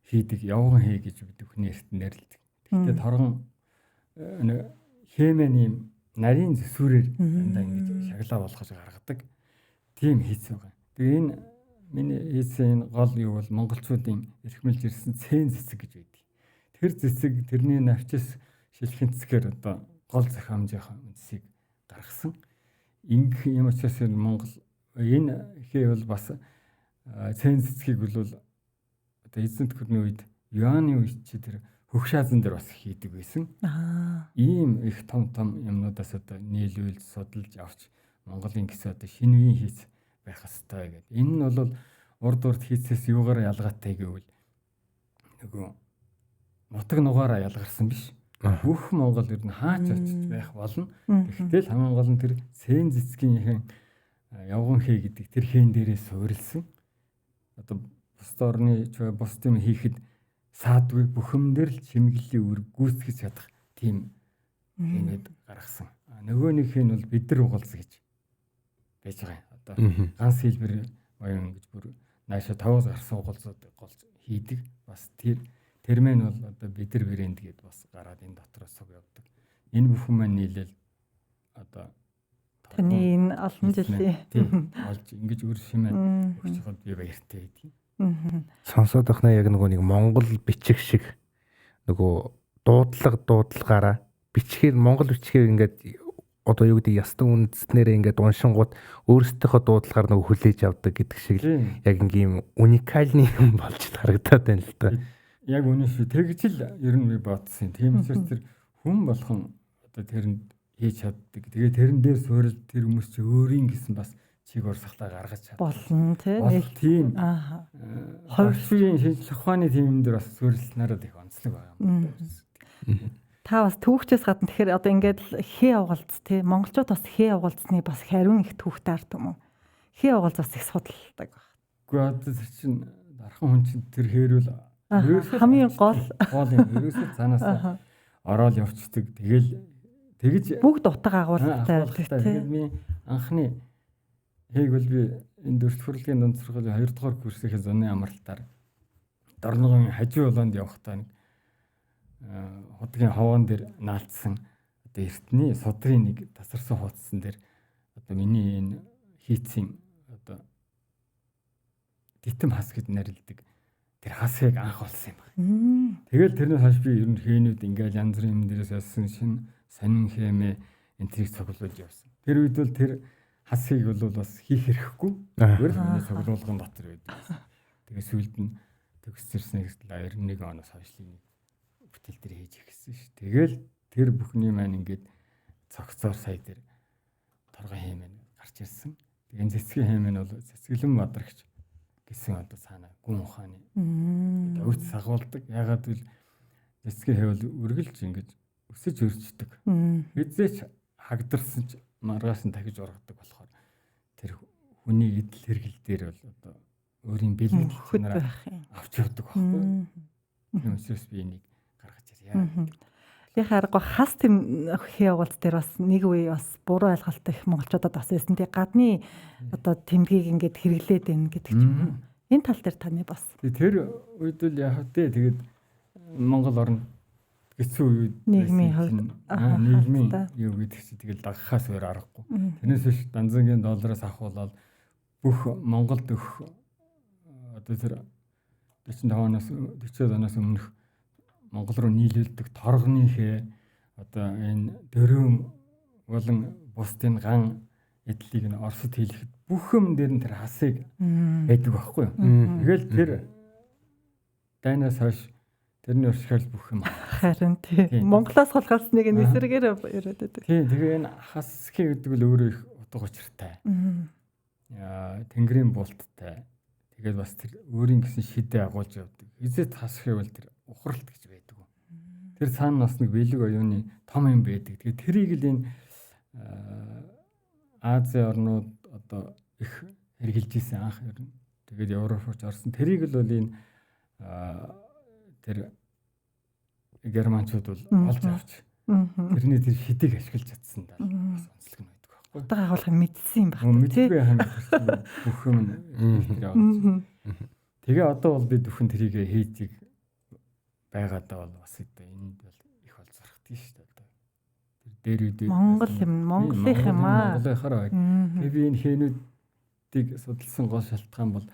Speaker 2: хийдэг явган хий гэж бид бүхний эрт нэрлэдэг. Гэхдээ торгон хэмээн нарийн зүсвэрээр дандаа ингэж шаглаа болгож гаргадаг тийм хийц байгаа. Тэгээ энэ миний хийцийн гол юу бол монголчуудын эрхмэлж ирсэн цэн цэцэг гэж байдаг. Тэр цэцэг тэрний навчис шилхэн цэцгээр одоо гол зохиомжийн үндсийг гаргасан. Ингэх юм учраас Монгол энэ хий бол бас цэн цэцгийг бол одоо эзэн төхөрний үед Юаны үед чи тэр хөгшаазан дээр бас хийдэг байсан. Ийм их том юмнуудаас одоо нийлүүлж судалж авч Монголын гэсэн одоо шинэ үеийн хийц байх ёстой гэдэг. Энэ нь бол урд хийцээс юугаар ялгаатай гэвэл нөгөө нутаг нугаараа ялгарсан биш. Бүх Монгол ер нь хаач очиж байх болно. Тэгтэл хамгийн гол нь тэр цэн цэцгийн явган хий гэдэг тэр хэн дээрээ суурилсан. Одоо бус орны бус юм хийхэд саадгүй бүхэмдэр л чимэглэлийн үр гүйцэтгэж чадах тийм хийнэд гаргасан. Нөгөө нэг хэн бол бид нар угалз гэж байж байгаа юм. Одоо ганц хэлбэр оюун гэж бүр наашаа таваас гарсан угалзууд голж хийдэг. Бас тэр мэн бол одоо бид нар брэнд гэдээ бас гараад энэ дотроос суг явдаг. Энэ бүхэн маань нийлээл одоо
Speaker 3: таны энэ олон жилийн
Speaker 2: олж ингэж үр шимээ өгч хад би баяртай байдгийг.
Speaker 1: Сонсоод ахна яг нөгөө нэг Монгол бичиг шиг нөгөө дуудлагаараа бичгээр Монгол бичгээр ингээд одоо юу гэдэг ястан үндэснэрээ ингээд уншингууд өөрсдийнхөө дуудлагаар нөгөө хүлээж авдаг гэдэг шиг яг ингээм уникальны юм болж харагдаад байна л да.
Speaker 2: Яг үнэн шүү. Тэгж л ер нь би бодсон. Тийм учраас тэр хүн болгон одоо тэрэнд хийж чаддаг. Тэгээ тэрэн дээр суурил тэр хүмүүс чи өөрийн гэсэн бас чиг урсгалаа гаргаж чаддаг.
Speaker 3: Болно тий.
Speaker 2: Нэг тийм хойшгийн шинжлэх ухааны тийм юм дээр бас суурилснараа их онцлог байгаа.
Speaker 3: Та бас түүхчээс гадна тэгэхээр одоо ингээд хээ угалц тий монголчууд бас хээ угалцны бас хариун их түүхтэй ард юм уу? Хээ угалц бас их судалдаг баг.
Speaker 2: Гэхдээ одоо тэр чин дархан хүн чин тэр хэрүүл
Speaker 3: хамгийн гол
Speaker 2: юм. Ерөөсөө цаанаас ороод явцдаг. Тэгж
Speaker 3: бүгд утга агуулгатай байдаг тий.
Speaker 2: Тэгээд би анхны хийг бол би энэ дөрвөлт хурлын дунд сургуулийн 2 дугаар курсийнхээ зуны амралтаар Дорногын хажуу улаанд явахдаа нэг хотгийн хаваан дээр наалтсан одоо эртний судрын нэг тасарсан хуудсан дээр одоо миний энэ хийцийн одоо дитэм хас гэд нарилдаг тэр хасыг анх олсон юм байна. Тэгэл тэрнээс хойш би ер нь хээнүүд ингээл янз бүрийн юм дээрээс олсон шинэ сонин хэмээ энтрийг цуглуулж явсан. Тэр үед бол тэр хасыг бол бас хийх хэрэггүй. Зүгээр л миний цуглуулгын дотор байдаг. Тэгээ сүүлд нь төгсөрснээ 91 оноос хойш л бүтээл дээр хийж ирсэн ш. Тэгэл тэр бүхний маань ингээд цогцоор сая дээр торгон хэмээн гарч ирсэн. Тэгээ цэцгийн хэмээн бол цэцгэлэн бадрагч гэсэн одоо цаана гүн ухааны өвч сагуулдаг. Ягаад гэвэл цэцгийн хэвэл үргэлж ингэж өсөж өрчдөг. Эзээч хагдарсан ч маргааш нь дахиж ургадаг болохоор тэр хүний эдэл хэрэгэл дээр бол одоо өөрийн бэлгэдэл нараа авч явдаг байхгүй. Тийм учраас би энийг гаргаж ирье.
Speaker 3: Би харахгүй хас тэм хээ угалц дээр бас нэг үе бас буруу ойлголт их монголчуудад бас байсан. Тэг гадны одоо тэмдгийг ингээд хэрэглээд байна гэдэг ч юм. Энэ тал дээр таны бас.
Speaker 2: Тэр үед л яг тэ тэгээд Монгол орнд хэцүү үед
Speaker 3: нийгмийн
Speaker 2: юу гэдэг чи тэгэл дагахаас өөр аргагүй. Тэрнээс биш данзангийн доллараас авахулаад бүх Монголд өгөх одоо тэр 40 оноос өмнөх Монгол руу нийлүүлдэг торгоны хээ одоо энэ дөрөм болон бусдын ган эдлийг нь Оросд хийлгэхэд бүх юм дээр нь тэр хасыг байдаг байхгүй юу. Тэгэл тэр дайнаас хойш тэрний уршигал бүх юм.
Speaker 3: Харин тийм. Монголоос холгосныг нисэргээр яриад байдаг.
Speaker 2: Тийм. Тэгээ энэ хасхи гэдэг нь өөрөө их утга учиртай. Тэнгэрийн булттай. Тэгээд бас тэр өөрийн гэсэн шидэ агуулж явдаг. Эзэт хасхи бол тэр ухралт гэж байдаг. Тэр цаана бас нэг бэлэг оюуны том юм байдаг. Тэгээд тэрийг л энэ Азийн орнууд одоо их хэрэгжилж исэн анх ер нь. Тэгээд Европ руу орсон. Тэрийг л бол энэ тэр германчууд бол олж авч тэрний тэр шидийг ашиглаж чадсан даа. Бас онцлог нь байдаг байхгүй.
Speaker 3: Одоо агуулгыг мэдсэн юм байна.
Speaker 2: Мэдгүй хам бүх юм. Тэгээ одоо бол бид бүхэн тэрийг хийдэг байгаадаа бол бас энд бол их олзрахдаг шүү дээ. Одоо тэр дээр үдээ
Speaker 3: Монгол юм, Монголынх юм аа.
Speaker 2: Монголынхаараа. Тэгээ би энэ хээнүүдийг судалсан гол шалтгаан бол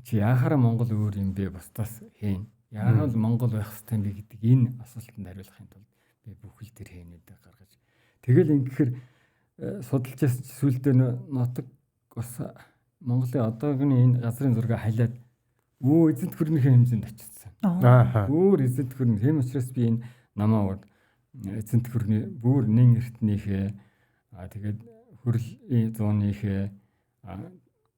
Speaker 2: чи яахаараа Монгол өөр юм бэ? Бусдаас хийн. Яагаад Монгол байх ёстой юм бэ гэдэг энэ асуултанд хариулахын тулд би бүхэл тэр хээнүүдийг гаргаж тэгэл ингэхээр судалж ясч сүлдээ нотог бас Монголын одоогийн энэ газрын зургийг хайлаад эзэнт гүрнийхээ хэмжээнд очсон. Өөр эзэнт гүрэн хэм учраас би энэ намаа урд эзэнт гүрний бүр нэн эртнийхээ тэгээд хөрлийн зуунийхээ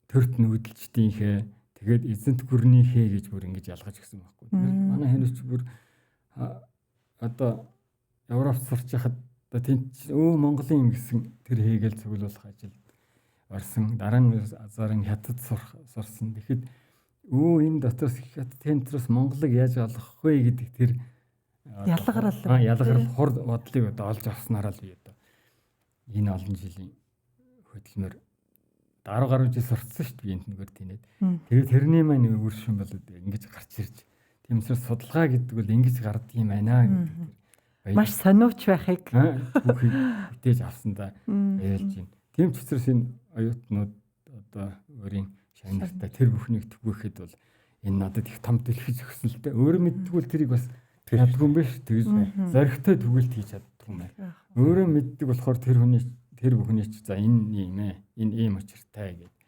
Speaker 2: төрт нүүдэлчдийнхээ тэгээд эзэнт гүрнийхээ гэж бүр ингэж ялгаж гисэн байхгүй. Манай хэнэч бүр одоо Европ сурч яхад тэнч Монголын юм гэсэн тэр хийгээл цуглуулах ажил орсон. Дараа нь азарын хятад сурсан. Тэгэхэд энэ дотоос хятад тэнцрээс Монголыг яаж олох вэ гэдэг тэр ялгарал хур бодлыг одоо олж авснараа л би одоо энэ олон жилийн хөдөлмөр 10 гаруй жил сурцсан шүү дээ энд нэгээр тийнээд. Тэгээд тэрний маань үр шин бол ингэж гарч ирж тиймээс судалгаа гэдэг бол ингэж гардаг юм байна гэдэг.
Speaker 3: Маш сониуч байхыг
Speaker 2: бүхийг бүтээж авсан да баярлж байна. Тийм ч учраас энэ оюутнууд одоо өөрийн шагнартаа тэр бүхнийг түгээхэд бол энэ надад их том дэлхийж өгсөн л дээ. Өөрөө мэддэг бол тэрийг бас ядгүй юм биш. Тэгж зоригтой түгэлт хийж чаддаг юм байна. Өөрөө мэддэг болохоор тэр бүхний ч за энэ юм ээ. Энэ ийм учиртай гэдэг.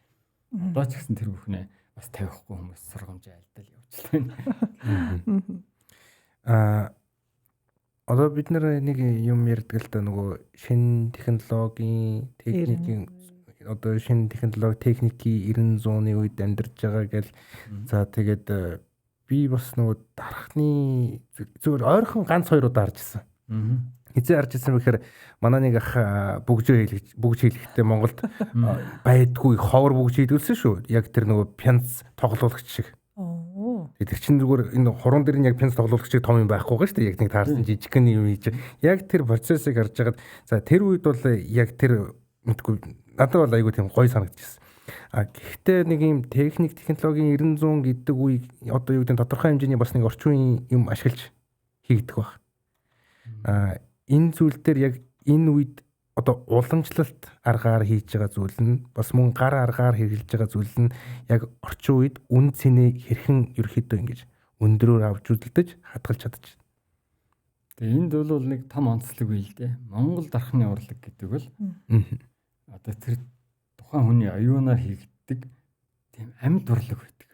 Speaker 2: Одоо ч гэсэн тэр бүхнээ бас тавихгүй хүмүүс сургамж айлдал явуулж
Speaker 1: байна. Одоо бид нэг юм ярьдаг л да нөгөө шинэ технологийн техникийн одоо шинэ технологи техникийн 90-100-ны үед амьдарч байгаа гэл за тэгээд би бас нөгөө дарахны зөвхөн ойрхон ганц 2 удаа харж ирсэн. Хизээ харж ирсэн бэхээр манай нэг ах бүгж хийлэгтээ Монголд байдгүй ховор бүгж хийдүүлсэн шүү. Яг тэр нөгөө пянц тоглуулагч шиг. Тэр чинь зүгээр энэ хуруунд дээр нь яг пянц тоглуулагчийг том юм байхгүй гоо шүү дээ. Яг нэг таарсан жижигхэн юм хийж. Яг тэр процессыг харж хагаад за тэр үед бол яг тэр мэдгүй надад бол айгүй тийм гоё санагдчихсэн. Гэхдээ нэг юм технологийн 90-100 гэдэг үе одоо юу гэдэг тодорхой хэмжээний бас нэг орчин үеийн юм ашиглаж хийгдэх баг. Энэ зүйл дээр яг энэ үед одоо уламжлалт аргаар хийж байгаа зүйл нь бас мөн гар аргаар хэрэгжилж байгаа зүйл нь яг орчин үед үн цэнэ хэрхэн ерөөхдөө ингэж өндрөөр авч үзэлдэж хадгалж чадчих.
Speaker 2: Тэгээ энд бол нэг том онцлог үе л дээ. Монгол дархны урлаг гэдэг бол одоо тэр тухайн хүний аюунаар хийгддэг тийм амьд урлаг байдаг.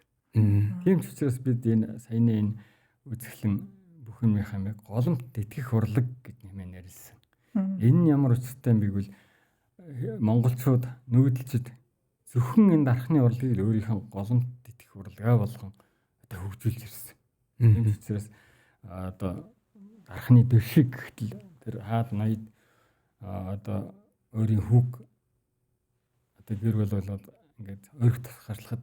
Speaker 2: Тийм ч учраас бид энэ саяны энэ үзэсгэлэн бүх юмын хамыг голомт итгэх урлаг гэж нэмээр нэрлсэн. Энэ нь ямар учиртай юм бэ гэвэл монголчууд нүүдэлчд зөвхөн энэ дархны урлагийг өөрийнхөө голомт итгэх урлагаа болгон одоо хөгжүүлж ирсэн. Тийм ч учраас одоо дархны дэвшиг гэтэл тэр хаад ноёд одоо өөрийн хүүг одоо гэр бүл болоод ингээд өрх тусгаарлахад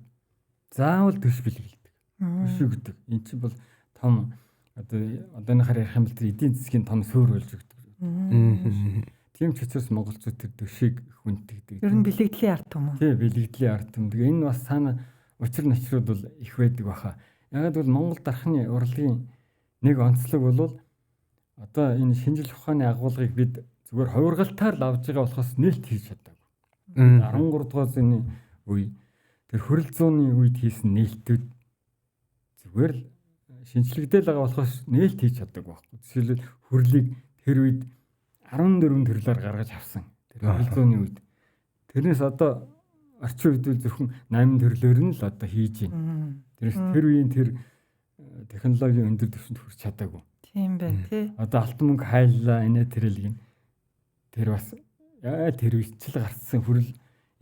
Speaker 2: заавал дэвш бэлгэлдэг. Дэвш өгдөг. Энд чинь бол том одооныхаар ярих юм бол тэр эдийн засгийн том суурь болж өгдөг. Тийм ч учраас монголчууд тэр дэвшиг хүндэгдэг.
Speaker 3: Ер нь бэлэгдлийн ард түмэн.
Speaker 2: Тийм бэлэгдлийн ард түмэн. Тэгээ энэ бас цаана учир начрууд бол их байдаг баха. Ягаад бол Монгол дархны урлагийн нэг онцлог бол одоо энэ шинжил ухааны агуулгыг бид зүгээр хувиргалтаар л авж байгаа болохоос нээлт хийж чадаагүй. 13 дугаар зууны үе тэр хөрөл зууны үед хийсэн нээлтүүд зүгээр л шинжлэгдээл байгаа болохоос нээлт хийж чадаагүй байхгүй. Жишээлбэл хөрлийг тэр үед 14 төрлөөр гаргаж авсан. Тэр хөрөл зууны үед. Тэрнээс одоо орчин үед зөвхөн 8 төрлөөр нь л одоо хийж байна. Тэр үеийн тэр технологийн өндөр түвшинд хүрч чадаагүй.
Speaker 3: Тийм байна тий.
Speaker 2: Одоо алтан мөнгө хайллаа инээ тэрэлгэн. Тэр бас тэр үеч л гарцсан хүрэл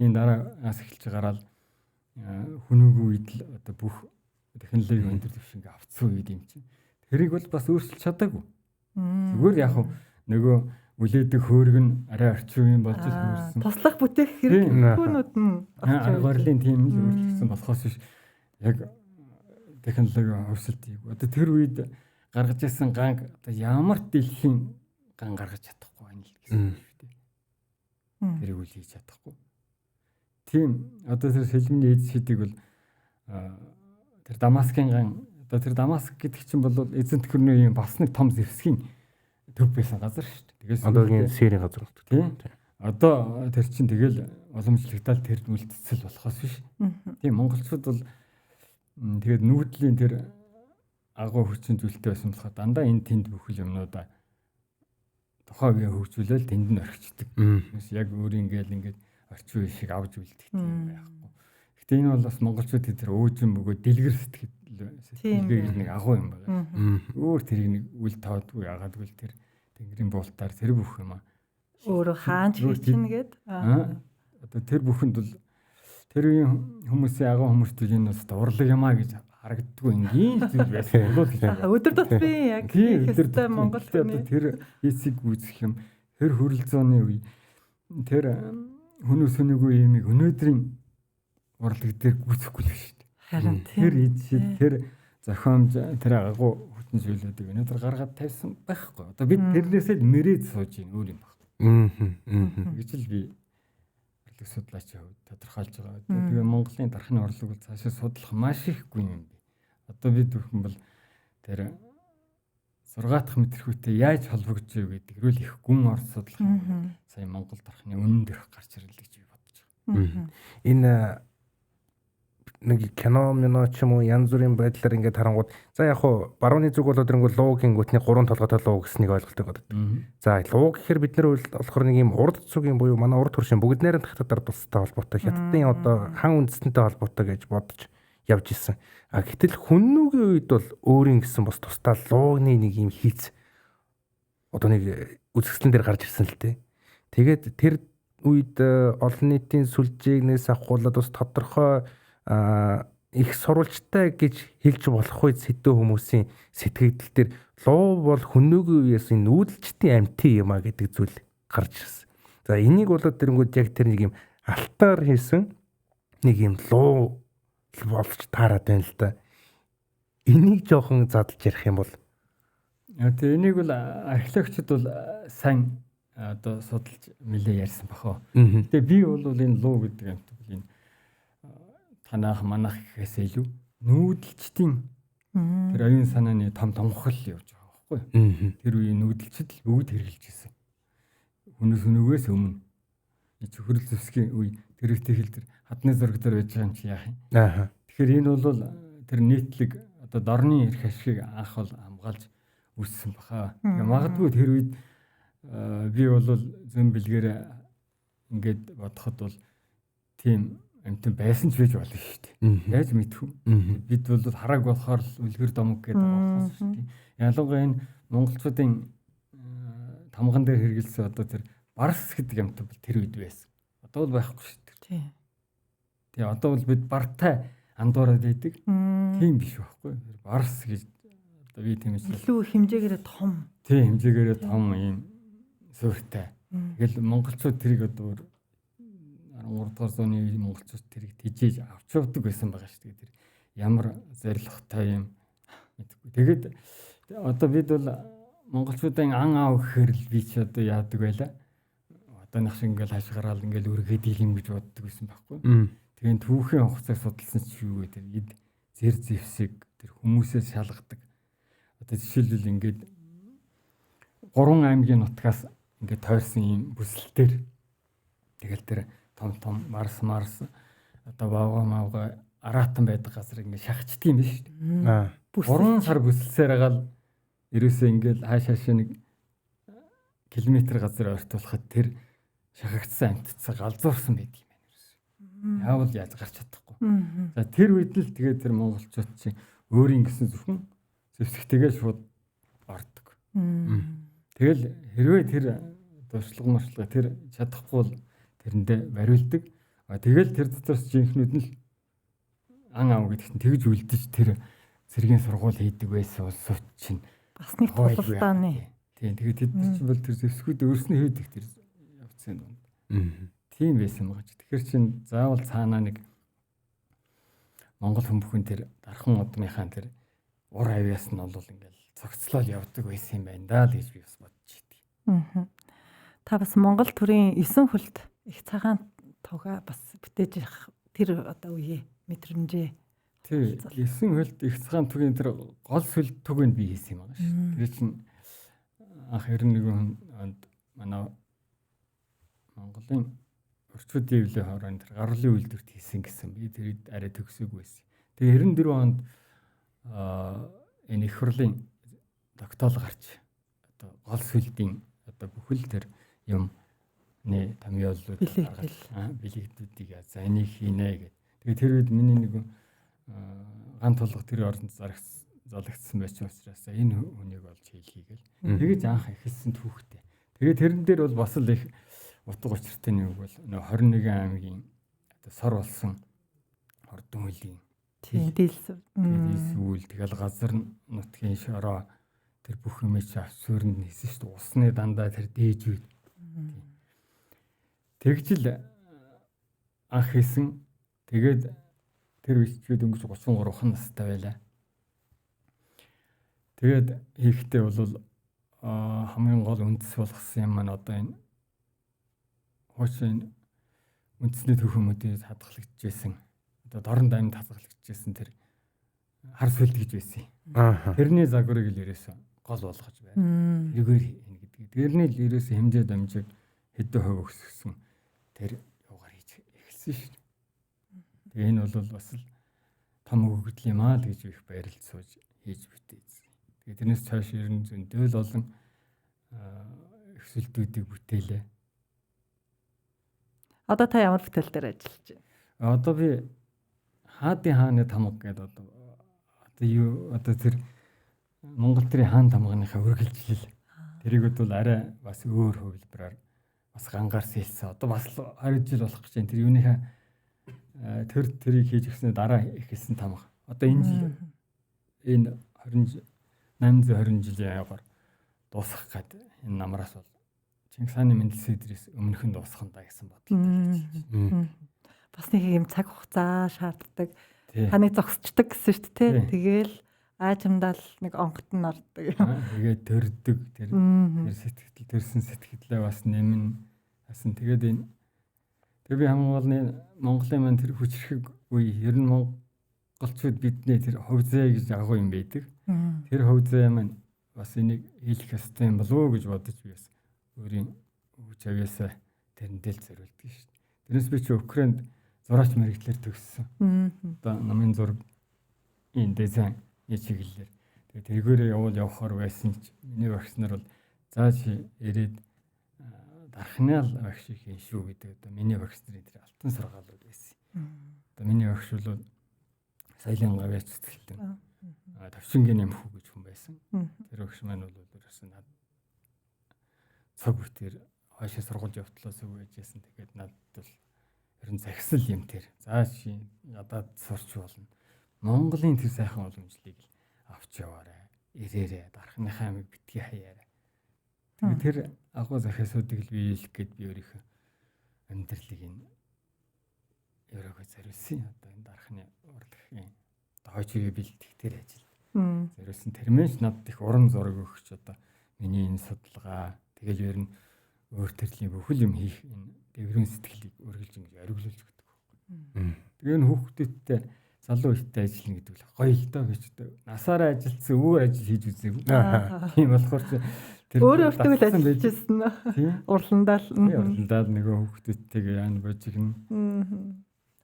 Speaker 2: энэ дараагаас эхэлж гараад хүнүүг үед л одоо бүх технологийн өндөр түвшинг авцсан үед юм чинь. Тэрийг бол бас өөрчилж чадаагүй. Зүгээр яг нөгөө үлээдэг хөөрг нь арай орчин үеийн болж ирсэн.
Speaker 3: Туслах бүтээх хэрэгтүүнүүд нь
Speaker 2: аргуурлын тийм л өөрчлөсөн болохоос биш яг технологи хөгжөлтийг одоо тэр үед гаргаж ирсэн ганг одоо ямар дэлхийн ган гаргаж чадахгүй байна л гэсэн үг шүү дээ. Тэрийг үл хийж чадахгүй. Тийм одоо тэр сэлмийн эд шидийг бол тэр Дамаскын ган одоо тэр Дамаск гэдэг чинь бол эзэн төхөрний юм бас нэг том зэвсгийн төв байсан газар шүү дээ. Тэгээс
Speaker 1: одоогийн Сирийн газар болдог.
Speaker 2: Тийм. Одоо тэр чинь тэгэл уламжлагдал тэр үлдцэл болохоос биш. Тийм монголчууд бол тэгээд нүүдлийн тэр агуу хүчин зүйлтэй байсан болохоор дандаа энэ тэнд бүхэл юмнуудаа тухайн үеийн хөгжүүлэл тэнд нь орхичдаг. Яг өөр ингээд орчин үе шиг авж үлдэх юм байхгүй. Гэтэ энэ бол бас монголчууд тэр өөжин бөгөө дэлгэр сэтгэлгээ нэг агуу юм байна. Өөр тэрийг нэг үл таадгүй ягаадгүй тэр тэнгэрийн буултаар тэр бүх юм
Speaker 3: өөрөө хаанч хийчихнэ гээд
Speaker 2: одоо тэр бүхэнд бол тэр үеийн хүмүүсийн агуу хүмүүст энэ бас урлаг юмаа гэж харагддгүй энгийн зүйл байсан болов гэж байна.
Speaker 3: Өдөр тутмын яг хэвээр Монголд
Speaker 2: тэр хийсийг үүсгэх юм тэр хөрөл зууны үе тэр хүмүүс хүнийгүй юмыг өнөөдрийн урлаг дээр гүйцэхгүй л шүү дээ.
Speaker 3: Харин
Speaker 2: тэр эзшид тэр зохиомж тэр агуу хүчин зүйлүүдийг өнөөдөр гаргаад тавьсан байхгүй. Одоо бид тэрнээсээ мэрээд сууж ийн өөр юм байна. Гэж л би урлаг судлаачийн хувьд тодорхойлж байгаа. Тэгээ Монголын дархны урлаг бол цаашаа судлах маш их гүн юм бэ. Одоо бид бүхэн бол тэр 6 дахь мэдрэхүйтэй яаж холбогдож юу гэдэг рүү их гүн орж судлах юм. Сая Монгол дархны үнэн дээрх гарч ирлээ гэж би бодож байгаа.
Speaker 1: Энэ нэг кино ч юм уу янз бүрийн байдлаар ингээд харангууд за яг хуу барууны зүг болоод ирэнгүүт луугийн гүтний 3 толгойтой луу гэснийг ойлголттой байдаг. За луу гэхээр бид нар болохоор нэг юм урд цугийн буюу манай урд хөршин бүгд найран татвар тустай холбоотой хятадын одоо хан үндэстэнтэй холбоотой гэж бодож явж исэн. А гэтэл хүннүүгийн үед бол өөрийн гэсэн бас тусдаа лууны нэг юм хийц одоо нэг үзэсгэлэн дээр гарч ирсэн л дээ. Тэгээд тэр үед олон нийтийн сүлжээгнээс авахгүйд бас тодорхой их сурвалжтай гэж хэлж болох үед сэдв хүмүүсийн сэтгэгдэл дээр луу бол хүннүүгийн үеэс энэ нүүдэлчдийн амьтын юм а гэдэг зүйл гарч ирсэн. За энийг болоод тэрэнгүүд яг тэр нэг юм алтаар хийсэн нэг юм луу болж таарад байна л да. Энийг жоохон задлж ярих юм бол
Speaker 2: тэгээ энийг бол археологчид бол сайн одоо судалж нэлээ ярьсан бахаа. Тэгээ би бол энэ луу гэдэг амт бол энэ танах манах гэхээс илүү нүүдэлчдийн тэр оюун санааны том томхол явж байгаа байхгүй. Тэр үеийн нүүдэлчд л бүгд хэрэгжилж ирсэн. Хүнээс өнөөгөөс өмнө хөрөл зэвсгийн үе тэр ихтэй хэл тэр хадны зураг дээр байж байгаа юм чи яах юм. Тэгэхээр энэ бол тэр нийтлэг одоо дорны эрх ашиг анх бол хамгаалж үүссэн баха. Магадгүй тэр үед би бол зэн бэлгээр ингээд бодоход бол тийм амтэн байсан ч байж болно шүү дээ. Яаж мэдэх вэ? Бид бол харааг болохоор үлгэр домог гэдэг болохоос шүү дээ. Ялангуяа энэ монголчуудын тамган дээр хэрэгэлсэн одоо тэр барс гэдэг амт бол тэр үед байсан. Одоо бол байхгүй шүү дээ. Тэгээ одоо бол бид бартай андуураад идэг. Тийм биш байхгүй. Барс гэж одоо би тийм ээ.
Speaker 3: Илүү хэмжээгээрээ том.
Speaker 2: Тийм хэмжээгээрээ том юм суурьтай. Тэгэл монголчууд тэрийг одоо 13 дугаар зууны монголчууд тэрийг тижээж авч явдаг байсан байгаа шүү дээ. Тэр ямар зоригтой юм мэдгүй. Тэгээд одоо бид бол монголчуудын ан аав гэхээр л би ч одоо яадаг байлаа. Одооных шиг ингээл хашгираал ингээл үргээд дийлэм гэж боддог байсан байхгүй. Тэгээд түүхийн хугацааг судалсан ч юу вэ? Тэр эд зэр зэвсэг тэр хүмүүсээс шалгадаг. Одоо жишээлбэл ингээд 3 аймгийн нутгаас ингээд тойрсон юм бүсэлтээр тэгэл тэр том марс одоо баага аратан байдаг газар ингээд шахацдаг юм биш үү? 3 сар бүсэлсээр агаал ерөөсөө ингээд хаашаа нэг километр газар ойртуулахад тэр шахагдсан амтцаа галзуурсан байдаг юм байна ерөөсөө. Яавал яаж гарч чадахгүй. За тэр үед л тэгээд тэр монголчууд чинь өөрийн гэсэн зөвхөн зэвсэгтэйгээ шууд ордог. Тэгэл хэрвээ тэр дуршлага тэр чадахгүй бол тэрэндээ бариулдаг. Тэгэл тэр дотроос жинхнүүд нь ан аав гэдэгт нь тэгж үлдэж тэр цэргийн сургууль хийдэг байсан улсууд чинь
Speaker 3: бас нэг тулалдааны.
Speaker 2: Тийм тэгээд тэд чинь бол тэр зэвсгүүд өөрснөө хийдэг тэр явцсан юм. Тийм байсан байгаа ч. Тэгэхээр чин заавал цаанаа нэг Монгол хүмүүхэн тэр дархан удмынхаа тэр ур авьяас нь бол ингээл цогцлол явдаг байсан юм байна да л гэж би бас бодож идэв.
Speaker 3: Та бас Монгол төрийн 9 хөлт их цагаан тугаа бас бүтээж явах тэр одоо үе мэдрэмжээ.
Speaker 2: Тий 9 хөлт их цагаан тугийн тэр гол сүл түгэнд би хийсэн юм байна шүү. Тэр чинь анх 91 онд манай Монголын орчуудын өвлийн хороонд тэр гарлын үйлдвэрт хийсэн гэсэн би тэрийг арай төгсөөгүй байсан. Тэгээ 94 онд энэ их хурлын тогтоол гарч одоо гол сүлдийн одоо бүхэл тэр юм нэ томьёолууд билэгдүүдийг за энийг хийнэ гэдэг. Тэгээ тэр үед миний нэг ган тулга тэр оронд залгдсан байж учраас энэ хүнийг олж хийлхий гэл. Тэгэж анх эхэлсэн түүхтэй. Тэгээ тэрэн дээр бол бас л их утга учиртай нэг бол 21 аймгийн одоо сор болсон хордон хөлийн дийлсүүл тэгэл газар нутгийн шороо тэр бүх юм чи авсүрэнд хийсэн шүү дээ. Усны дандаа тэр дээж үед. Тэгжил анх хийсэн. Тэгээд тэр үечүүд өнгөж 33 настай байлаа. Тэгээд хийхдээ бол хамгийн гол үндэс болгосон юм маань одоо энэ хуучин үндэсний төвхөмөдөд хадгалагдчихсэн. Одоо дорн даймд хадгалагдчихсэн тэр хар сүлд гэж байсан юм. Тэрний загварыг л ерөөсө гол болгож байна. Тэргээр хийнэ гэдэг. Тэрний л ерөөсө хэмжээ дамжиг хэдэн хувь өсгсөн тэр юугаар хийж эхэлсэн шүү дээ. Тэгээ энэ бол бас л том өгөгдөл юм аа гэж их баярлж сууж хийж бүтээсэн. Тэгээ тэрнээс цааш ерөн зөндөл олон өсөлтүүдийг бүтээлээ. Одоо
Speaker 3: та ямар бүтээл дээр ажиллаж байна?
Speaker 2: Одоо би хаадын хааны тамга гэдэг одоо тэр Монгол төрийн хаан тамганыхаа үргэлжлэл тэрийг бол арай бас өөр хувилбараар бас гангаар сэлсэн. Одоо бас 20 жил болох гэж байна. Тэр юуныхаа тэрийг хийж өгснээр дараа ихэлсэн тамга. Одоо энэ жил энэ 820 жилийн аягаар дуусгах гээд энэ намраас бол Чингис хааны мэндэлсэдрээс өмнөх нь дуусах нь да гэсэн бодлоо.
Speaker 3: Бас нэг юм цаг хугацаа шаарддаг. Таныг зогсчдаг гэсэн шүү дээ. Тэгээл аажимдал нэг онгот нь ордог.
Speaker 2: Тэгээд төрдөг тэр сэтгэл төрсэн сэтгэлээ бас нэмнэ. Асан тэгээд энэ би хамгийн гол нь Монголын маань тэр хүчрхэг үе ер нь монголчууд бидний тэр хувьзаа гэж агуу юм байдаг. Тэр хувьзаа маань бас энийг хийх ёстой юм болов уу гэж бодож би бас өөрийн хүч авьяасаа тэрэндээ л зориулдаг шүү дээ. Тэрнээс би чи Украинд зураач мэрэгчлэр төгссөн. Одоо намын зураг энэ дизайн чиглэлээр. Тэгээд тэргээрээ явахаар байсан ч миний багш нар бол заа чи ирээд дархны л багш хийн шүү гэдэг. Одоо миний багш нарын тэр алтан сургаалууд байсан. Одоо миний багш бол соёлын гавьяач сэтгэлтэн. Тавшингийн нэмхүү гэж хүн байсан. Тэр багш маань бол ерөөсөн над цаг бүтээр хаашаа сургууль явтлаас үгээжсэн. Тэгээд надад бол ер нь захисал юм тэр. За чи гадаад сурч болно. Монголын тэр сайхан уламжлалыг авч яваарай. Ирээрээ дархныхаа амиг битгий хаяарай. Тэгээд тэр агуу захисуудыг л биелэх гээд би өөрийнхөө амьдралыг энэ өрөөгөө зориулсан. Одоо энэ дархны урлагийн хойчгийг бэлтгэх тэр ажил. Зориулсан тэрмээч надад их урам зориг өгч одоо миний энэ судалгаа тэгэл ер нь өөр төрлийн бүхэл юм хийх энэ дэврэн сэтгэлийг үргэлж ингэж ориглуулж өгдөг. Тэгээ энэ хүүхдүүдтэй залуу ихтэй ажиллана гэдэг л гоё л доо гэж насаараа ажилтсан өөр ажил хийж үзээгүй. Тийм болохоор
Speaker 3: тэр өөртөө л ажиллаж ирсэн нь урландаа
Speaker 2: л нөгөө хүүхдүүдтэйгээ яан божигна.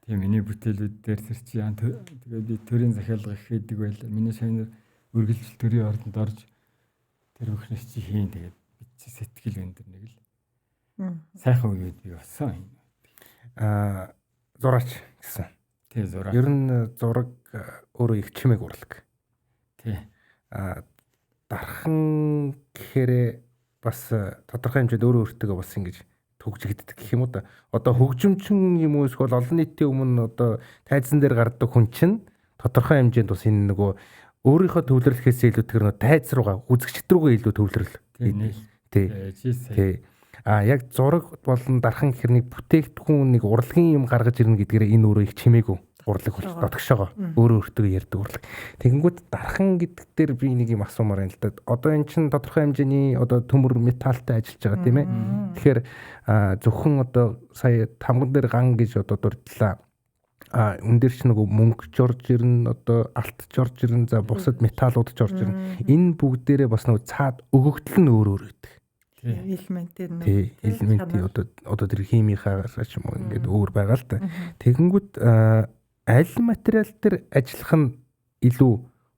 Speaker 2: Тийм миний бүтээлүүд дээр тэр чи яан тэгээ би төрийн захиалга их хийдэг байлаа. Миний шавнар үргэлжил төрийн ордонд орж тэр бүхнээс чи хийн тэгээд би сэтгэл өндөр нэг л сайхан үед би болсон. Зураач гэсэн. Тий зураг.
Speaker 1: Ер нь зураг өөрөө их чимээг урлаг.
Speaker 2: Тий.
Speaker 1: Дархан гэхээр бас тодорхой хэмжээнд өөрөө өөртөө бас ингэж төгжигддэг гэх юм уу да. Одоо хөгжимчин юм уу эсвэл олон нийтийн өмнө одоо тайзан дээр гардаг хүн чинь тодорхой хэмжээнд бас энэ нөгөө өөрийнхөө төвлөрлөхөөс илүүтэйгээр нөө тайз руугаа үзэгчд рүүгээ илүү төвлөрөл. Тий. Яг зураг болон дархан гэхэр нэг бүтээгдэхүүн нэг урлагийн юм гаргаж ирнэ гэдгээр энэ өөрөө их чимээгүй урлаг болж дотгошоогоо өөрөө өөртөө ярьдаг урлаг. Тэгэнгүүт дархан гэдэг дээр би нэг юм асуумаар байна л да. Одоо эн чинь тодорхой хэмжээний одоо төмөр металлтай ажиллаж байгаа тийм ээ. Тэгэхээр зөвхөн одоо сая тамган дээр ган гэж одоо дурдлаа. Үн дээр ч нөгөө мөнгө жорж ирнэ, одоо алт жорж ирнэ, за бусад металлууд жорж ирнэ. Энэ бүгдээрээ бас нөгөө цаад өгөгдөл нь өөр байдаг.
Speaker 3: Элементээр
Speaker 1: элементийн одоо тэр химийнхаа ч юм уу ингээд өөр байгаа л да. Тэгэнгүүт аль материал дээр ажиллах нь илүү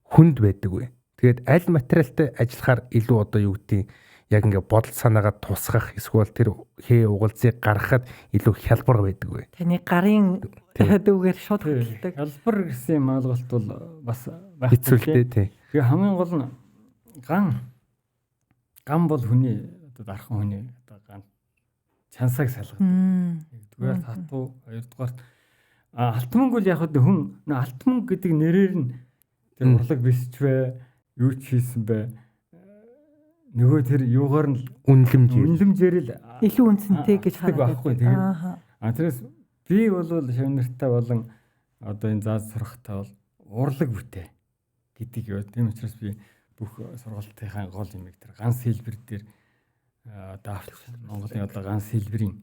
Speaker 1: хүнд байдаг вэ? Тэгээд аль материалтай ажиллахаар илүү одоо юу гэдгийг яг ингээд бодол санаагаа тусгах эсвэл тэр хээ угалзыг гаргахад илүү хялбар байдаг вэ?
Speaker 3: Таны гарын дүүгээр шууд хөдөлдөг.
Speaker 2: Хялбар гэсэн юм ойлголт бол бас
Speaker 1: хэцүүлтэй тий.
Speaker 2: Тэгээ хамгийн гол нь ган бол хүний одоо дархан хүний одоо ган чансааг салгадаг. Нэгдүгээр татуу, хоёрдугаар алтманг бол яг хүн алтманг гэдэг нэрээр нь тэр урлаг бисч бай, юу ч хийсэн бай. Нөгөө тэр юугаар нь үнлэмжээр л
Speaker 3: илүү үнцэнтэй гэж
Speaker 2: хараад байхгүй. Тэгээд тэрээс би бол шавнартай болон одоо энэ зааз сурахтаа бол урлаг бүтээ гэдэг юу. Тийм учраас би бүх сургалтынхаа гол юмыг тэр ганц хэлбэр дээр одоо авч Монголын одоо ганц хэлбэрийн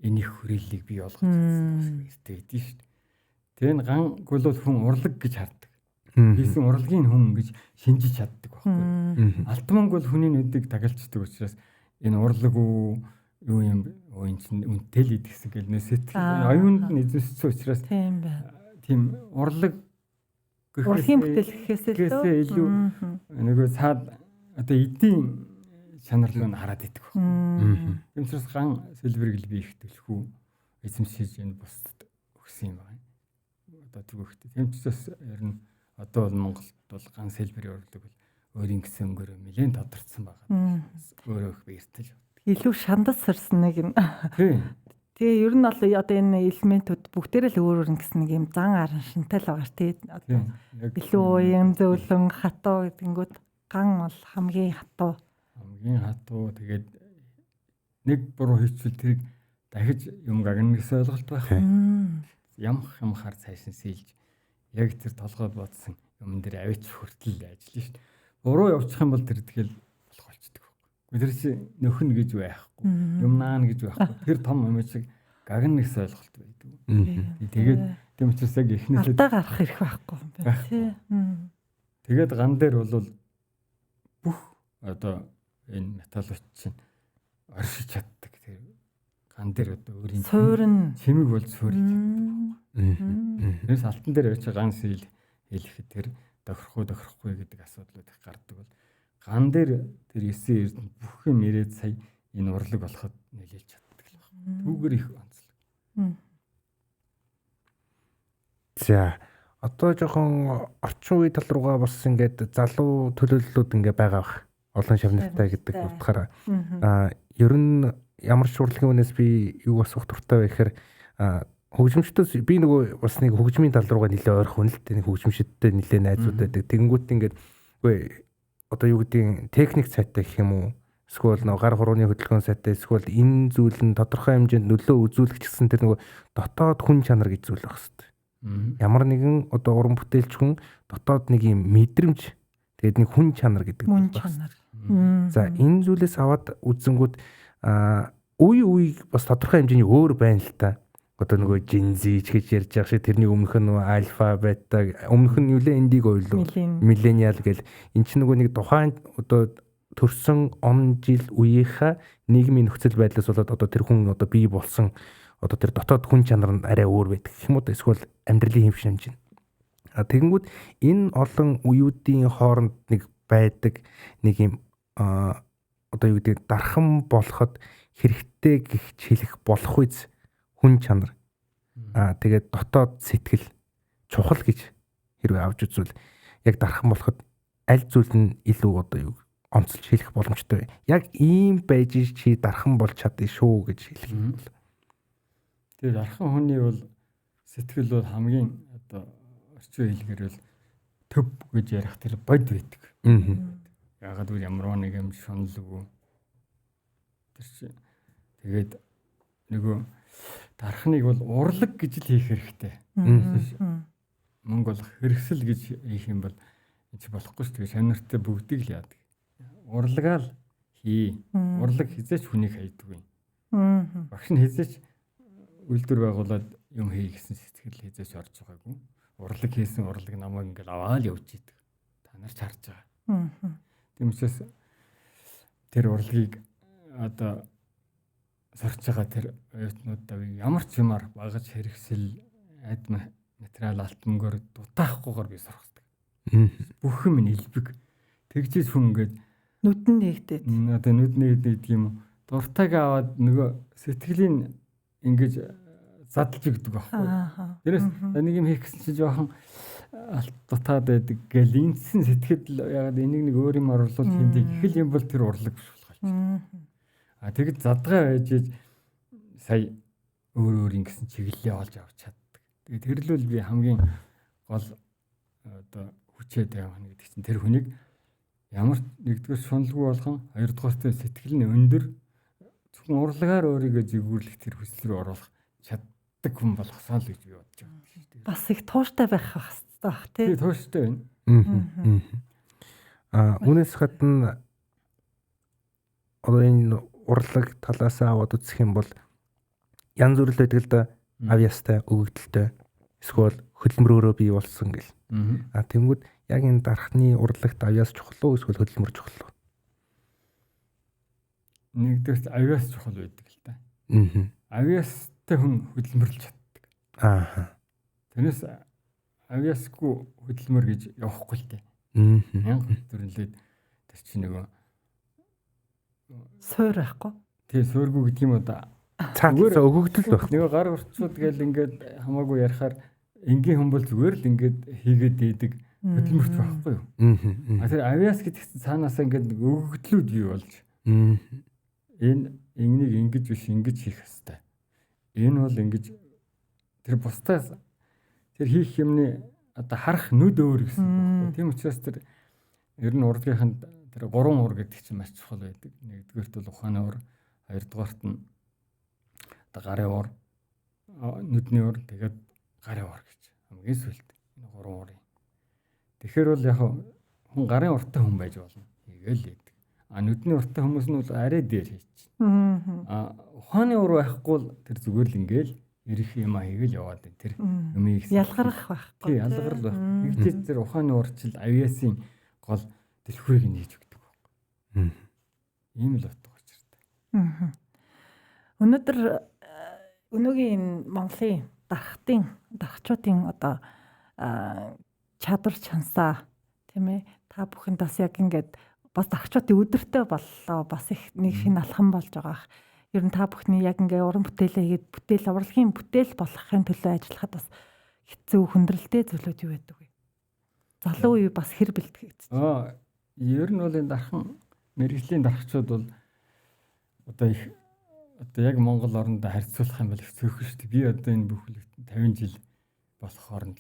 Speaker 2: энийг хүрээллийг бий болгож ирдэг гэдэг шүү дээ. Тэгээ энэ ган бол хүн урлаг гэж хардаг. Хийсэн урлагийн хүн гэж шинжиж чаддаг байхгүй. Алтманг бол хүний нүдийг тагалцдаг учраас энэ урлаг юу юм энэ чинь үнэтэй л идэгсэн гэл нэ сэтгэл оюунд нь эзэмссэн учраас тийм урлаг
Speaker 3: урлагийн бүтээл гэхээсээ
Speaker 2: илүү нөгөө цаад одоо эдийн чанарлыг хараад идэх байхгүй. Тийм учраас ган сэлбэрийг би их төлхөө эзэмшиж энэ бусдад өгсөн юм байна. Одоо түгөхтэй. Тийм учраас ер нь одоо бол Монголд бол ган сэлбэрийн урлаг бол өөрийн гэсэн өнгөөр нэлээд тодорцсон байгаа. Өөрөө их баяртай.
Speaker 3: Илүү шандас сэрсэн нэг юм. Тэгээ ер нь бол одоо энэ элементүүд бүгдээрээ л өөр өөр гэсэн нэг юм зан аран шинтэй л байгаа тий. Одоо илүү уян зөөлөн хатуу гэдэнгүүт ган бол хамгийн хатуу. Тэгээд нэг буруу хийчихвэл тэрийг дахиж юм гагна гэсэн ойлголт байхгүй. Ямхаар цаашин сэлж яг тэр толгойд бодсон юм дээр авич хүртэл ажиллана шүү дээ. Буруу явуучих юм бол тэр тэгэл болох болчдөг байхгүй. Тэр чинь нөхөн гэж байхгүй. Юм наана гэж байхгүй. Тэр том юм шиг гагна гэсэн ойлголт байдаг. Тэгээд тийм учраас яг эхнээсээ алдаа гарах хэрэг байхгүй юм. Тэгээд ган дээр бол бүх одоо энэ металлууд чинь оршиж чаддаг. Тэр ган дээр одоо өөрийн суурин чимэг бол суурж чаддаг. Тэрс алтан дээр очиж ган сэл хэлэхэд тэр тохирохгүй гэдэг асуудлууд их гардаг бол ган дээр тэр 9 эрдэнэ бүх юм ирээд сая энэ урлаг болоход нөлөөлж чаддаг л байна. Түүгээр их онцлог.
Speaker 1: За одоо жоохон орчин үеийн тал руугаа бас ингээд залуу төлөөллүүд ингээ байгаа бах. Олон шавнартай гэдэг утгаараа ер нь ямар ч урлагийн үнээс би юу асуух дуртай вэ гэхээр хөгжимчдөөс би нөгөө бас нэг хөгжмийн тал руугаа нэлээ ойрхон л дээ. Хөгжимчдтэй нэлээ найзууд байдаг. Тэгэнгүүт ингээд үгүй одоо юу гэдгийг техник сайтай гэх юм уу? Эсвэл нөгөө гар хурууны хөдөлгөөн сайтай эсвэл энэ зүйл нь тодорхой хэмжээнд нөлөө үзүүлэх гэсэн тэр нөгөө дотоод хүн чанар гэж зүйл байх хэвээр. Ямар нэгэн одоо уран бүтээлч хүн дотоод нэг юм мэдрэмж тэгээд нэг хүн чанар гэдэг
Speaker 3: хүн чанар.
Speaker 1: За энэ зүйлээс аваад үзэнгүүт үе бас тодорхой хэмжээний өөр байна л та. Одоо нөгөө жинзич гэж ярьж байгаа шиг тэрний өмнөх нь нөгөө альфа, бета, өмнөх нь юу лээ индиг ойлоо. Миллениал гэл эн чинь нөгөө нэг тухайн одоо төрсөн он жил үеийнхаа нийгмийн нөхцөл байдлаас болоод одоо тэр хүн одоо бий болсон одоо тэр дотоод хүн чанар нь арай өөр байдаг юм уу? Эсвэл амьдралын хэв шимж нь. Тэгэнгүүт энэ олон үеүүдийн хооронд нэг байдаг нэг юм одоо юу гэдэг дархан болоход хэрэгтэй гихч хэлэх болох үз хүн чанар. Тэгээд дотоод сэтгэл чухал гэж хэрвээ авч үзвэл яг дархан болоход аль зүйл нь илүү одоо юу онцлж хэлэх боломжтой. Яг ийм байж чи дархан болж чадъя шүү гэж хэлэх юм бол.
Speaker 2: Тэгээд дархан хүний бол сэтгэл бол хамгийн одоо орчин хэлгээр бол төв гэж ярих тэр бод байдаг. Ягаад гэвэл ямар нэг юм шуналгүй. Тэр чи тэгээд нөгөө дарахныг бол урлаг гэж л хийх хэрэгтэй. Мөнгө болох хэрэгсэл гэж хийх юм бол энэ болохгүй шүү дээ. Шанартай бүгдийг л яадаг. Урлагаа л хий. Урлаг хизээч хүнийг хайдаггүй. Багш нь хизээч үйлдвэр байгуулад юм хий гэсэн сэтгэл хизээч орж байгаагүй. Урлаг хийсэн урлаг намайг ингээл аваад явж идэг. Та нар ч харж байгаа. Тийм учраас тэр урлагийг одоо сурч байгаа тэр оюутнуудаа ямар ч юмар багаж хэрэгсэл айд материал алт мөнгөөр дутаахгүйгээр би сурах хэрэгтэй. Бүх юм нэлбэг. Тэгжээс хүн ингээд
Speaker 3: нүдэн нэгдээд.
Speaker 2: Одоо нүдний гэдэг юм. Дуртайг аваад нөгөө сэтгэлийн ингэж задлж өгдөг байхгүй. Тэрээс нэг юм хийх гэсэн чинь жоохон алт дутаад байдаг гэл инсэн сэтгэл ягаад энийг нэг өөр юм оруулаад хийдэг их л юм бол тэр урлаг биш болох юм. Тэгэд задгаа байж сая өөр ингэсэн чиглэлээ олж авч чаддаг. Тэгээд тэрлүүл би хамгийн гол одоо хүчээд явах нь гэдэг чинь тэр хүнийг ямар нэгдүгээр шуналгүй болгон хоёрдугаарт сэтгэл нь өндөр зөвхөн урлагаар өөрийгөө зэгүүрлэх тэр хүсэл рүү оруулах чаддаг хүн болгосоо л гэж би бодож байна шүү дээ.
Speaker 3: Бас их тууштай байх хэрэгтэй бах тий.
Speaker 2: Тууштай байна.
Speaker 1: Үүнээс гадна одоо энэ урлаг талаас аваад үзэх юм бол янз бүр л байдаг л да. Авьяастай, өгөгдөлтэй, эсвэл хөдөлмөрөөрөө бий болсон гэл. Тэнгүүд яг энэ дарахны урлагт авьяас чухал уу эсвэл хөдөлмөр чухал уу?
Speaker 2: Нэгдүгээр авьяас чухал байдаг л да. Авьяастай хүн хөдөлмөрлж чаддаг. Тэрнээс авьяасгүй хөдөлмөр гэж явахгүй л дээ. Мянга хөдөлмөрлээд тэр чинь нөгөө
Speaker 3: суур байхгүй.
Speaker 2: Тий, суургүй гэдэг юм уу да.
Speaker 1: Цааталцаа өгөгдөл байх.
Speaker 2: Нөгөө гар урцууд гэл ингээд хамаагүй ярихаар энгийн хүн бол зүгээр л ингээд хийгээд дийдэг хөдөлмөрч байхгүй юу? Тэр авьяас гэдэг чинь цаанаасаа ингээд өгөгдлүүд бий болж. Энийг ингэж биш ингэж хийх хэрэгтэй. Энэ бол ингэж тэр бусдаас тэр хийх юмны одоо харах нүд өөр гэсэн байна. Тийм учраас тэр ер нь урлагийнханд тэр 3 ур гэдэг чинь маш чухал байдаг. Нэгдүгээрт бол ухааны ур, хоёрдугаарт нь одоо гарын ур, нүдний ур, тэгээд гарын ур гэж. Хамгийн сүүлд энэ 3 урын. Тэгэхээр бол яг хүн гарын уртай хүн байж болно. Хийгээл байдаг. Нүдний уртай хүмүүс нь бол арай дээр хийчих. Ухааны ур байхгүй л тэр зүгээр л ингээл ирэх юм хийгээл яваад байна. Тэр юмыг
Speaker 3: ялгарах байхгүй.
Speaker 2: Тий, ялгарл байх. Тэгтээ тэр ухааны урчил авьяасын гол дэлхүүрийг нээж өгдөг байхгүй. Ийм л утга учиртай.
Speaker 3: Өнөөдөр өнөөгийн Монголын дарагчдын одоо чадвар чансаа тийм ээ та бүхэнд бас яг ингээд бас дарагчдын өдөртөө боллоо бас их нэг шинэ алхам болж байгаа. Ер нь та бүхний яг ингээ уран бүтээлээ хийгээд урлагийн бүтээл болгохын төлөө ажиллахад бас хэцүү хүндрэлтэй зүйлүүд юу байдаг вэ? Залуу үе бас хэр бэлтгэгдэж байна?
Speaker 2: Ер нь бол энэ дархан мэргэжлийн дарагчид бол одоо их одоо яг Монгол орондоо харьцуулах юм бол их цөөхөн шүү дээ. Би одоо энэ бүхэл 50 жил болох хооронд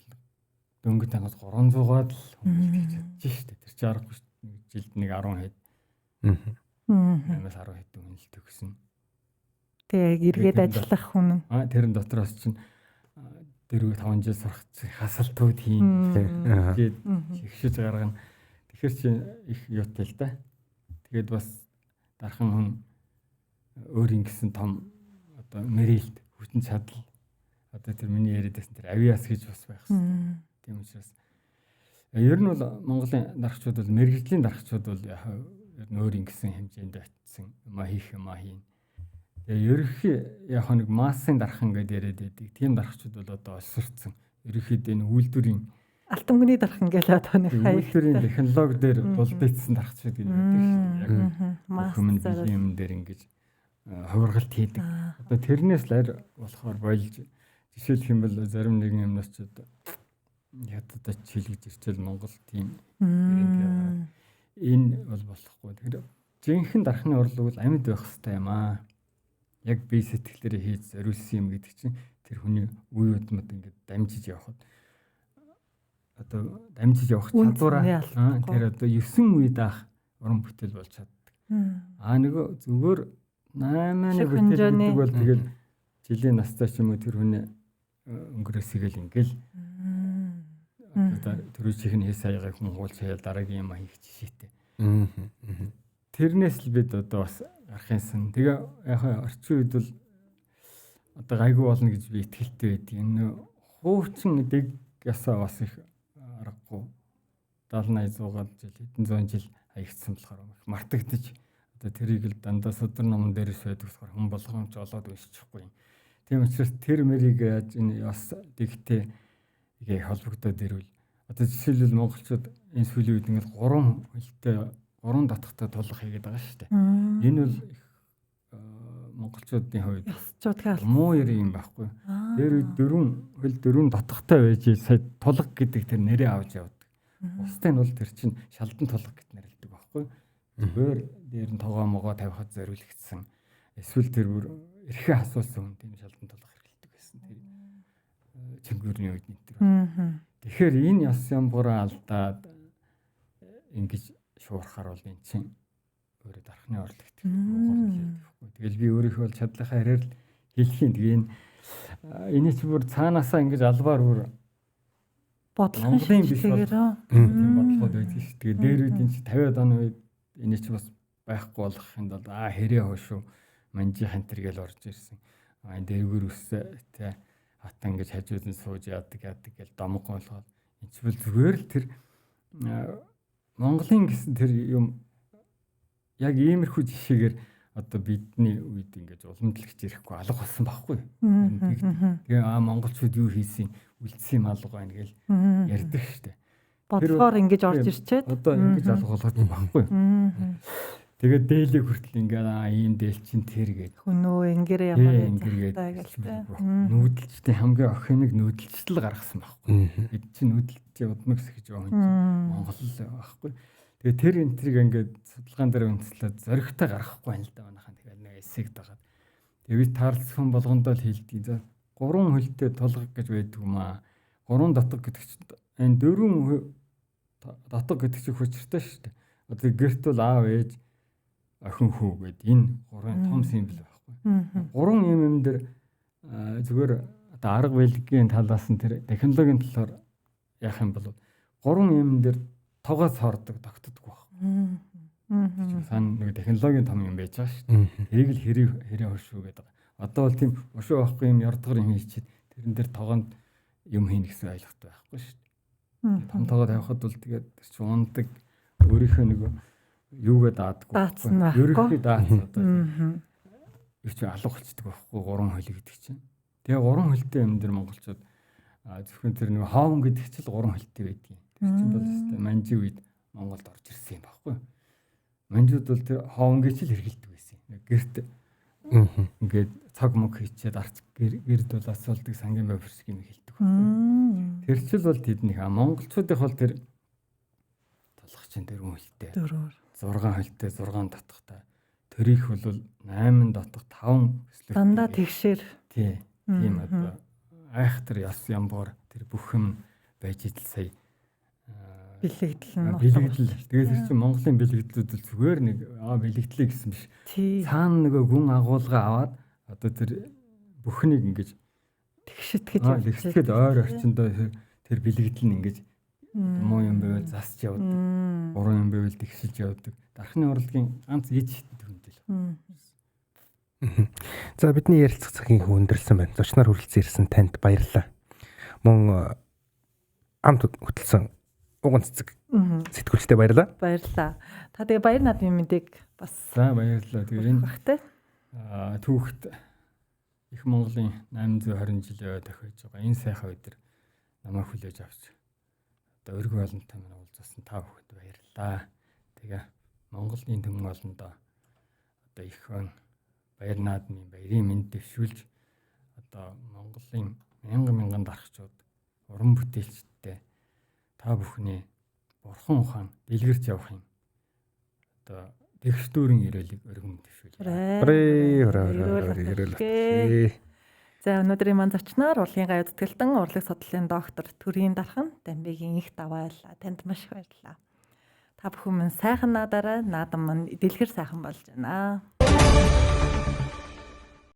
Speaker 2: дөнгөж тангаас 300-аад л хүмүүс хийж чадчих шүү дээ. Тэр чинь аргагүй шүү дээ. Жилд нэг 10 хэд. 8-10 хэд хүн л төгсөн.
Speaker 3: Тэгээ эргээд ажиллах хүн.
Speaker 2: Тэрэн дотроос чинь 4-5 жил сурах хасалтууд хийн. Тэгээд ихшиж гаргана. Тэгэхээр чи их юутай л да. Тэгээд бас дархан хүн өөр ингэсэн том одоо мэрэлт хүчин чадал одоо тэр миний яриад байсан тэр авьяас гэж бас байх хэрэгтэй. Тийм учраас ер нь бол Монголын дарагчид бол мэргэжлийн дарагчид бол ер нь өөр ингэсэн хэмжээнд очсон юм хийх юм хийн. Тэгээ ерөнхий яг нэг массын дархан гэдээ яриад байдаг. Тийм дарагчид бол одоо олсорцсон. Ерөнхийдөө энэ үйлдвэрийн
Speaker 3: алтан гүний дархан гэж одоо нэг
Speaker 2: үйлдвэрийн технологи дээр дулдагдсан дарагчид гэдэг шүү. Яг хүмүүс юм дээр ингэж хувиргалт хийдэг. Одоо тэрнээс л арь болохоор болж жишээлх юм бол зарим нэгэн юмнаас ч одоо ядад чилгэж ирчээл Монгол тийм энэ бол болохгүй. Тэгэхээр жинхэнэ дархны урлаг бол амьд байх хэрэгтэй юм аа. Яг бие сэтгэлээрээ хийж зориулсан юм гэдэг чинь тэр хүний үе удмад ингээд дамжиж явхад одоо дамжиж явах чадвараа тэр одоо 9 үед авах уран бүтээл болж чаддаг. Нөгөө зүгээр 8-ны бүтээл гэдэг бол тэгэл жилийн настай ч юм уу тэр хүний өнгөрөөсгөл ингээл одоо төрөжих нь хэс аяга хүн хуулцаа дараагийн юм хийх жишээтэй. Тэрнээс л бид одоо бас гарах юмсан. Тэгээ яг орчин үед бол одоо гайгүй болно гэж би итгэлтэй байдаг. Энэ хуучин дэг ясаа бас их аргагүй 70-80 жил хэдэн зуун жил хаягдсан болохоор мартагдаж одоо тэрийг л дандаа судар номон дээрээс байдаг болохоор хүн болгоомж олоод уншчихгүй юм. Тийм учраас тэр мэрийг яаж энэ бас дэгтэй гээ холбогдоод ирвэл одоо жишээлбэл монголчууд энэ сүүлийн үед ингээд 3 хөлтэй 3 татахтай тулах хийгээд байгаа шүү дээ. Энэ бол монголчуудын хувьд муу юм байхгүй. Тэр үед 4 татахтай байж сая тулах гэдэг тэр нэрээ авч явдаг. Бусдын бол тэр чинь шалдан тулах гэд нэрлэдэг байхгүй. Зүгээр дээр нь тогоо могоо тавихад зориулагдсан. Эсвэл тэр бүр эрхээ асуулсан хүн тийм шалдан тулах хэрэглэдэг байсан. Тэр чингүүрний үед нэтэр. Тэгэхээр энэ яс ямбураа алдаад ингэж шуурхаар бол эн чинь өөрөө дарахны орлогт байхгүй. Тэгэл би өөрийнхөө бол чадлахаа хараар л хэлхийн. Тэгээ энэ ч бүр цаанаасаа ингэж албаар бүр бодлогын шийдвэрээр бодлогод байдаг шүү. Тэгээ дээр үед энэ 50-аад оны үед энэ ч бас байхгүй болгохын тулд хэрэг хошуу манжи хантер гэл орж ирсэн. Энэ дэргүүр үсээ тэ хатан гэж хажууд нь сууж яадаг гэл домог болгоод энэ ч бол зүгээр л тэр Монголын гэсэн тэр юм яг иймэрхүү жишээгээр одоо бидний үед ингэж уламжлагч ирэхгүй алга болсон байхгүй. Тэгээ монголчууд юу хийсэн үлдсэн юм алга байна гэл ярьдаг штэ.
Speaker 3: Бодлогоор ингэж орж ирчээд
Speaker 2: одоо ингэж алга болгоод байхгүй. Тэгээд дээлийг хүртэл ингээд ийм дээл чин тэр гээд
Speaker 3: хөнөө ингэрээ ямар
Speaker 2: гэлтэй нүүдэлчтэй хамгийн охиныг нүүдэлчтэл гаргасан байхгүй. Бид чинь нүүдэлчийн удмагс гэж байгаа юм Монгол байхгүй. Тэгээ тэр энтриг ингээд судалгаан дээр үндэслээд зоригтой гаргахгүй юм л да манайхан. Тэгээд нэг эсэг дагаад. Тэгээ бид таарлцсан болгондоо л хэлдэг. За 3 хөлтэй тулгаг гэж байдаг юм аа. 3 дотог гэдэг чинь энэ 4 дотог гэдэг чинь хүчтэй шүү дээ. Одоо гэрт бол аав ээж охин хүү гэд энэ 3 том символ байхгүй. 3 юм дээр зүгээр одоо арга байлгийн талаас нь тэр технологийн талаар яах юм бол 3 юм дээр тогоос хордог тогтдоггүй байхгүй. Сан нэг технологийн том юм байж байгаа шүү дээ. Тэрийг л хэрэг хошуу гэдэг. Одоо бол тийм ушуу байхгүй юм ярдгар юм хийчихэд тэрэн дээр тогоонд юм хийнэ гэсэн ойлголт байхгүй шүү дээ. Том тогоо тавихад бол тэгээд чи ундаг өөрийнхөө нэг юугээ даадаггүй. Ерөөхдөө даацсан одоо. Юу ч алга болчихдог байхгүй 3 хөл гэдэг чинь. Тэгээ 3 хөлтэй юм дээр монголчууд зөвхөн тэр нэг хаан гэдэг чинь 3 хөлтэй байдаг юм. Тэр чинь бол өстой манжи үед Монголд орж ирсэн юм байхгүй. Манжууд бол тэр хаангийн ч л хэрэгэлдэг байсан. Гэрт ингээд цаг мөг хийчихэд арц гэрд бол асуулдаг сангийн боврсг юм хэлдэг байхгүй. Тэр чил бол тэднийх монголчуудынх бол тэр толгох чинь 4 хөлтэй. 6 хөлтэй 6 татахтай. Тэрийнх бол 8 татах 5 өслөг.
Speaker 3: Дандаа тэгшэр.
Speaker 2: Тийм одоо айхтар яс ямбор тэр бүх юм байж идэл сая
Speaker 3: бэлэгдэл.
Speaker 2: Тэгээд тэр чинь Монголын бэлэгдлүүд л зүгээр нэг бэлэгдлээ гэсэн биш. Цаана нөгөө гүн агуулга аваад одоо тэр бүхнийг ингэж тэгшэтгэж ойр орчиндөө тэр бэлэгдэл нь ингэж муу юм байвал засч явдаг. 3 юм байвал тэгшиж явдаг. Дархны урлагийн ганц ид шитэн хүндэл.
Speaker 1: За бидний ярилцах цагийг өндөрлсөн байна. Зочноор хүрэлцэн ирсэн танд баярлалаа. Мөн амт хөтлсөн уган цэцэг сэтгүүлчтэй баярлалаа.
Speaker 3: Баярлалаа. Та тэгээ баяр наадмын мэдээг бас
Speaker 2: за баярлалаа. Тэгээ энэ
Speaker 3: багтай
Speaker 2: түүхт их Монголын 820 жилийн тохиож байгаа энэ сайхан өдөр намайг хүлээж авч өргө олонтой минь уулзсан та бүхэнд баярлалаа. Тэгээ Монголын төмөн олондоо одоо их баяр наадмын баярын мэнд дэвшүүлж одоо Монголын мянган дарагчид уран бүтээлчдтэй та бүхний бурхан ухаан дэлгэрч явахын одоо тэгш дүүрэн ирээлийг өргөн дэвшүүлээ.
Speaker 3: За өнөөдрийн маань зочноор урлагийн гай үзэтгэлтэн урлаг судлалын доктор Төрийн Дархан Дамбигийн их даваалаа. Танд маш их баярлалаа. Та бүхэн минь сайхан надаараа наадам маань дэлгэр сайхан болж байна.